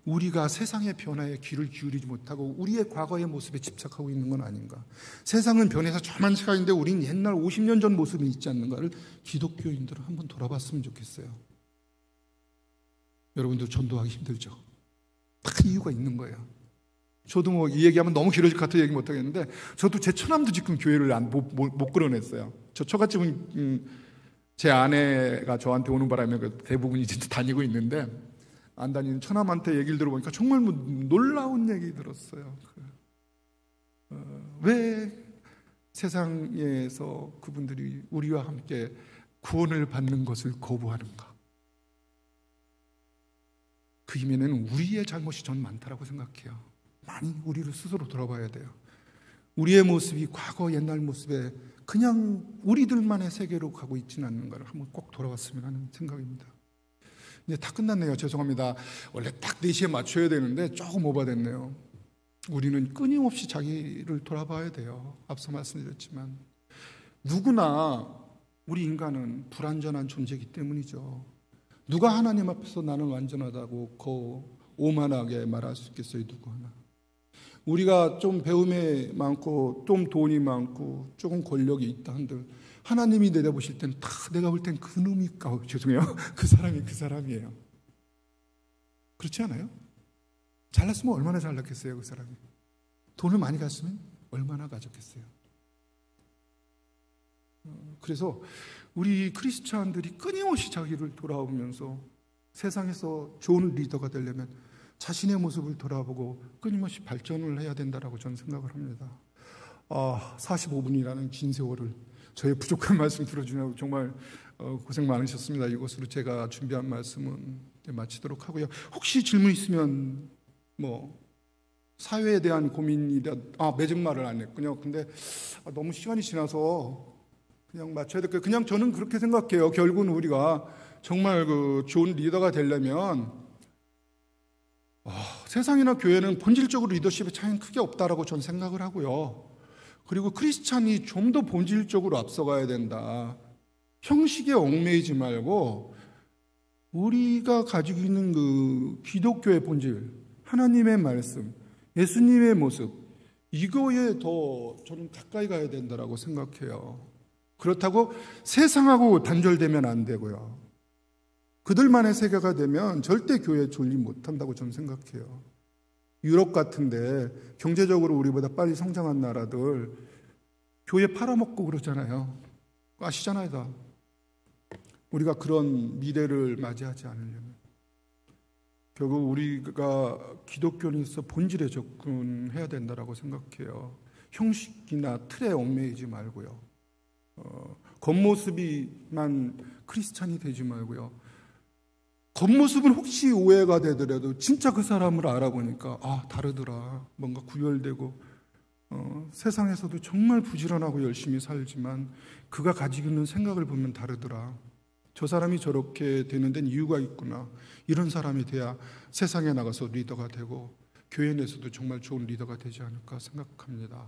우리가 세상의 변화에 귀를 기울이지 못하고 우리의 과거의 모습에 집착하고 있는 건 아닌가. 세상은 변해서 저만 차가인데 우린 옛날 50년 전 모습이 있지 않는가를 기독교인들은 한번 돌아봤으면 좋겠어요. 여러분들 전도하기 힘들죠. 다 이유가 있는 거예요. 저도 뭐 이 얘기하면 너무 길어질 것 같아서 얘기 못 하겠는데, 저도 제 처남도 지금 교회를 못 끌어냈어요. 저같이 제 아내가 저한테 오는 바람에 대부분 이제 다니고 있는데, 안 다니는 처남한테 얘기를 들어보니까 정말 놀라운 얘기 들었어요. 왜 세상에서 그분들이 우리와 함께 구원을 받는 것을 거부하는가? 그 힘에는 우리의 잘못이 전 많다라고 생각해요. 많이 우리를 스스로 돌아봐야 돼요. 우리의 모습이 과거 옛날 모습에 그냥 우리들만의 세계로 가고 있지는 않는 걸 한번 꼭 돌아봤으면 하는 생각입니다. 이제 다 끝났네요. 죄송합니다. 원래 딱 4시에 맞춰야 되는데 조금 오버됐네요. 우리는 끊임없이 자기를 돌아봐야 돼요. 앞서 말씀드렸지만 누구나 우리 인간은 불완전한 존재이기 때문이죠. 누가 하나님 앞에서 나는 완전하다고 오만하게 말할 수 있겠어요? 누구 하나. 우리가 좀 배움이 많고 좀 돈이 많고 조금 권력이 있다 한들 하나님이 내려보실 때는 다 내가 볼 땐 그놈이 죄송해요. 그 사람이에요. 그렇지 않아요? 잘났으면 얼마나 잘났겠어요, 그 사람이. 돈을 많이 갔으면 얼마나 가졌겠어요. 그래서 우리 크리스찬들이 끊임없이 자기를 돌아오면서 세상에서 좋은 리더가 되려면 자신의 모습을 돌아보고 끊임없이 발전을 해야 된다라고 저는 생각을 합니다. 45분이라는 긴 세월을 저의 부족한 말씀 들어주냐고 정말 고생 많으셨습니다. 이것으로 제가 준비한 말씀은 마치도록 하고요. 혹시 질문 있으면 사회에 대한 고민이라 맺은 말을 안 했군요. 근데 너무 시간이 지나서 그냥 맞춰야 될 거예요. 그냥 저는 그렇게 생각해요. 결국은 우리가 정말 좋은 리더가 되려면 세상이나 교회는 본질적으로 리더십의 차이는 크게 없다라고 저는 생각을 하고요. 그리고 크리스찬이 좀 더 본질적으로 앞서가야 된다. 형식에 얽매이지 말고 우리가 가지고 있는 그 기독교의 본질, 하나님의 말씀, 예수님의 모습, 이거에 더 저는 가까이 가야 된다라고 생각해요. 그렇다고 세상하고 단절되면 안 되고요. 그들만의 세계가 되면 절대 교회에 존립 못한다고 저는 생각해요. 유럽 같은데 경제적으로 우리보다 빨리 성장한 나라들 교회 팔아먹고 그러잖아요. 아시잖아요, 다. 우리가 그런 미래를 맞이하지 않으려면 결국 우리가 기독교인으로서 본질에 접근해야 된다고 생각해요. 형식이나 틀에 얽매이지 말고요. 겉모습이만 크리스찬이 되지 말고요. 겉모습은 혹시 오해가 되더라도 진짜 그 사람을 알아보니까 다르더라. 뭔가 구별되고 세상에서도 정말 부지런하고 열심히 살지만 그가 가지고 있는 생각을 보면 다르더라. 저 사람이 저렇게 되는 데는 이유가 있구나. 이런 사람이 돼야 세상에 나가서 리더가 되고 교회 내에서도 정말 좋은 리더가 되지 않을까 생각합니다.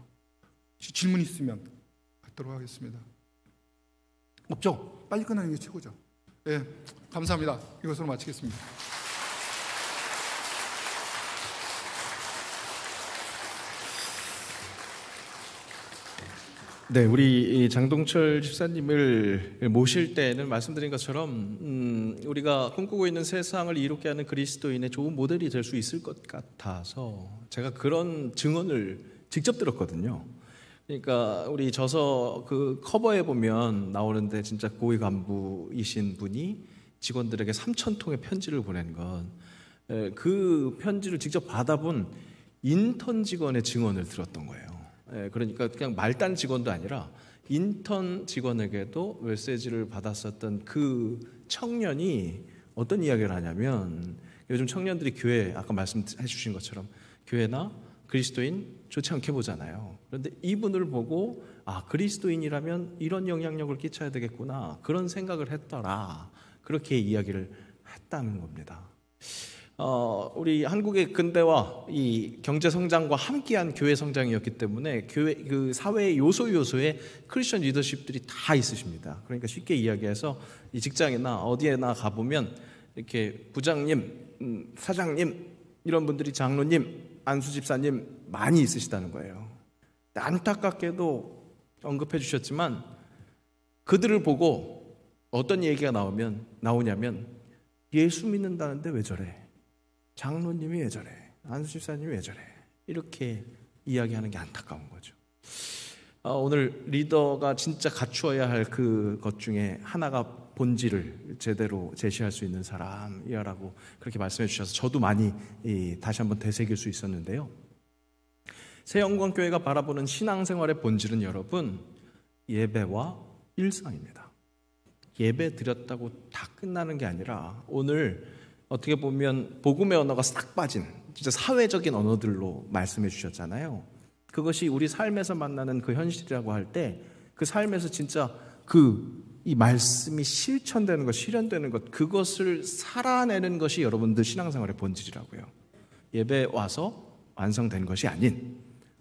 질문 있으면 받도록 하겠습니다. 없죠? 빨리 끝나는 게 최고죠. 네, 감사합니다. 이것으로 마치겠습니다. 네, 우리 장동철 집사님을 모실 때는 말씀드린 것처럼 우리가 꿈꾸고 있는 세상을 이롭게 하는 그리스도인의 좋은 모델이 될 수 있을 것 같아서 제가 그런 증언을 직접 들었거든요. 그러니까 우리 저서 그 커버에 보면 나오는데 진짜 고위 간부이신 분이 직원들에게 3,000통의 편지를 보낸 건 그 편지를 직접 받아본 인턴 직원의 증언을 들었던 거예요. 그러니까 그냥 말단 직원도 아니라 인턴 직원에게도 메시지를 받았었던 그 청년이 어떤 이야기를 하냐면 요즘 청년들이 교회 아까 말씀해 주신 것처럼 교회나 그리스도인 좋지 않게 보잖아요. 그런데 이분을 보고 그리스도인이라면 이런 영향력을 끼쳐야 되겠구나 그런 생각을 했더라. 그렇게 이야기를 했다는 겁니다. 우리 한국의 근대화 이 경제 성장과 함께한 교회 성장이었기 때문에 교회 그 사회의 요소에 크리스천 리더십들이 다 있으십니다. 그러니까 쉽게 이야기해서 이 직장이나 어디에나 가보면 이렇게 부장님, 사장님 이런 분들이 장로님, 안수집사님 많이 있으시다는 거예요. 안타깝게도 언급해 주셨지만 그들을 보고 어떤 얘기가 나오냐면 예수 믿는다는데 왜 저래? 장로님이 왜 저래? 안수집사님이 왜 저래? 이렇게 이야기하는 게 안타까운 거죠. 오늘 리더가 진짜 갖추어야 할 그것 중에 하나가 본질을 제대로 제시할 수 있는 사람이라고 그렇게 말씀해 주셔서 저도 많이 다시 한번 되새길 수 있었는데요. 새영광교회가 바라보는 신앙생활의 본질은 여러분 예배와 일상입니다. 예배 드렸다고 다 끝나는 게 아니라 오늘 어떻게 보면 복음의 언어가 싹 빠진 진짜 사회적인 언어들로 말씀해 주셨잖아요. 그것이 우리 삶에서 만나는 그 현실이라고 할 때 그 삶에서 진짜 이 말씀이 실천되는 것, 실현되는 것, 그것을 살아내는 것이 여러분들 신앙생활의 본질이라고요. 예배 와서 완성된 것이 아닌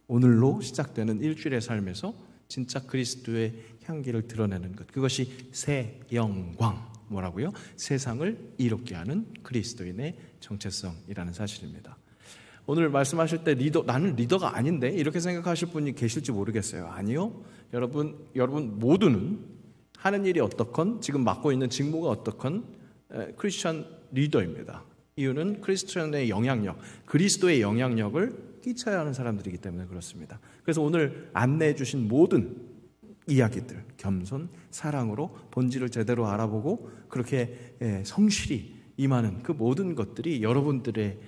오늘로 시작되는 일주일의 삶에서 진짜 그리스도의 향기를 드러내는 것, 그것이 새 영광, 뭐라고요? 세상을 이롭게 하는 그리스도인의 정체성이라는 사실입니다. 오늘 말씀하실 때 나는 리더가 아닌데 이렇게 생각하실 분이 계실지 모르겠어요. 아니요. 여러분 모두는 하는 일이 어떻건 지금 맡고 있는 직무가 어떻건 크리스천 리더입니다. 이유는 크리스천의 영향력, 그리스도의 영향력을 끼쳐야 하는 사람들이기 때문에 그렇습니다. 그래서 오늘 안내해 주신 모든 이야기들, 겸손, 사랑으로 본질을 제대로 알아보고 그렇게 성실히 임하는 그 모든 것들이 여러분들의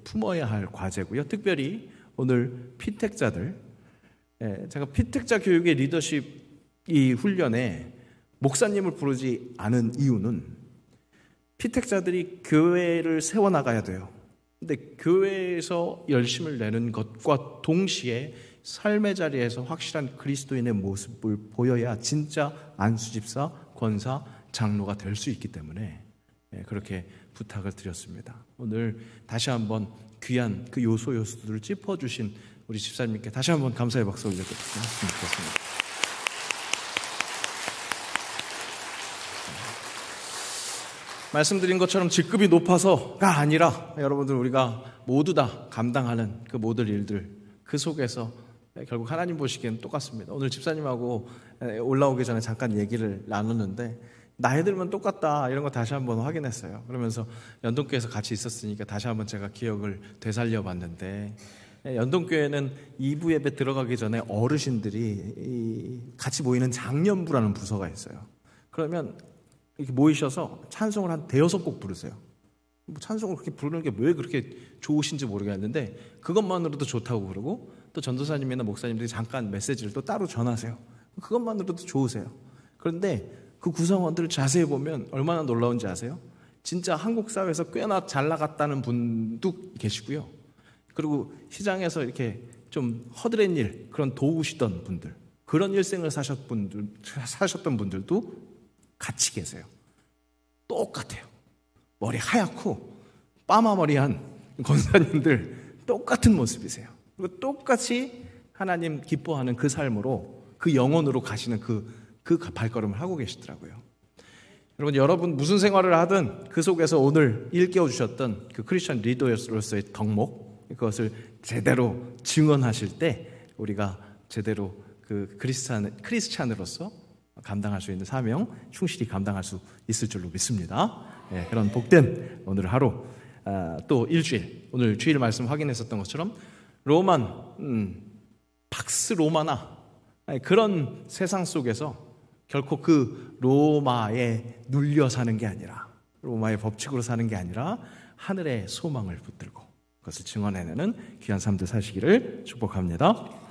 품어야 할 과제고요. 특별히 오늘 피택자들, 제가 피택자 교육의 리더십 이 훈련에 목사님을 부르지 않은 이유는 피택자들이 교회를 세워나가야 돼요. 근데 교회에서 열심을 내는 것과 동시에 삶의 자리에서 확실한 그리스도인의 모습을 보여야 진짜 안수집사, 권사, 장로가 될 수 있기 때문에 그렇게 부탁을 드렸습니다. 오늘 다시 한번 귀한 그 요소들을 짚어주신 우리 집사님께 다시 한번 감사의 박수 올려드렸으면 좋겠습니다. 말씀드린 것처럼 직급이 높아서가 아니라 여러분들 우리가 모두 다 감당하는 그 모든 일들 그 속에서 결국 하나님 보시기엔 똑같습니다. 오늘 집사님하고 올라오기 전에 잠깐 얘기를 나눴는데 나이 들면 똑같다 이런 거 다시 한번 확인했어요. 그러면서 연동교회에서 같이 있었으니까 다시 한번 제가 기억을 되살려 봤는데 연동교회는 2부 예배 들어가기 전에 어르신들이 같이 모이는 장년부라는 부서가 있어요. 그러면 이렇게 모이셔서 찬송을 한 5-6곡 부르세요. 찬송을 그렇게 부르는 게 왜 그렇게 좋으신지 모르겠는데 그것만으로도 좋다고 그러고 또 전도사님이나 목사님들이 잠깐 메시지를 또 따로 전하세요. 그것만으로도 좋으세요. 그런데 그 구성원들을 자세히 보면 얼마나 놀라운지 아세요? 진짜 한국 사회에서 꽤나 잘 나갔다는 분도 계시고요. 그리고 시장에서 이렇게 좀 허드렛 일, 그런 도우시던 분들, 그런 일생을 사셨던 분들도 같이 계세요. 똑같아요. 머리 하얗고 빠마머리한 권사님들 똑같은 모습이세요. 그리고 똑같이 하나님 기뻐하는 그 삶으로 그 영혼으로 가시는 그 발걸음을 하고 계시더라고요. 여러분 무슨 생활을 하든 그 속에서 오늘 일깨워 주셨던 그 크리스천 리더로서의 덕목, 그것을 제대로 증언하실 때 우리가 제대로 그 크리스찬으로서 감당할 수 있는 사명 충실히 감당할 수 있을 줄로 믿습니다. 그런 복된 오늘 하루, 또 일주일, 오늘 주일 말씀 확인했었던 것처럼 팍스 로마나 그런 세상 속에서 결코 그 로마에 눌려 사는 게 아니라, 로마의 법칙으로 사는 게 아니라 하늘의 소망을 붙들고 그것을 증언해내는 귀한 삶들 사시기를 축복합니다.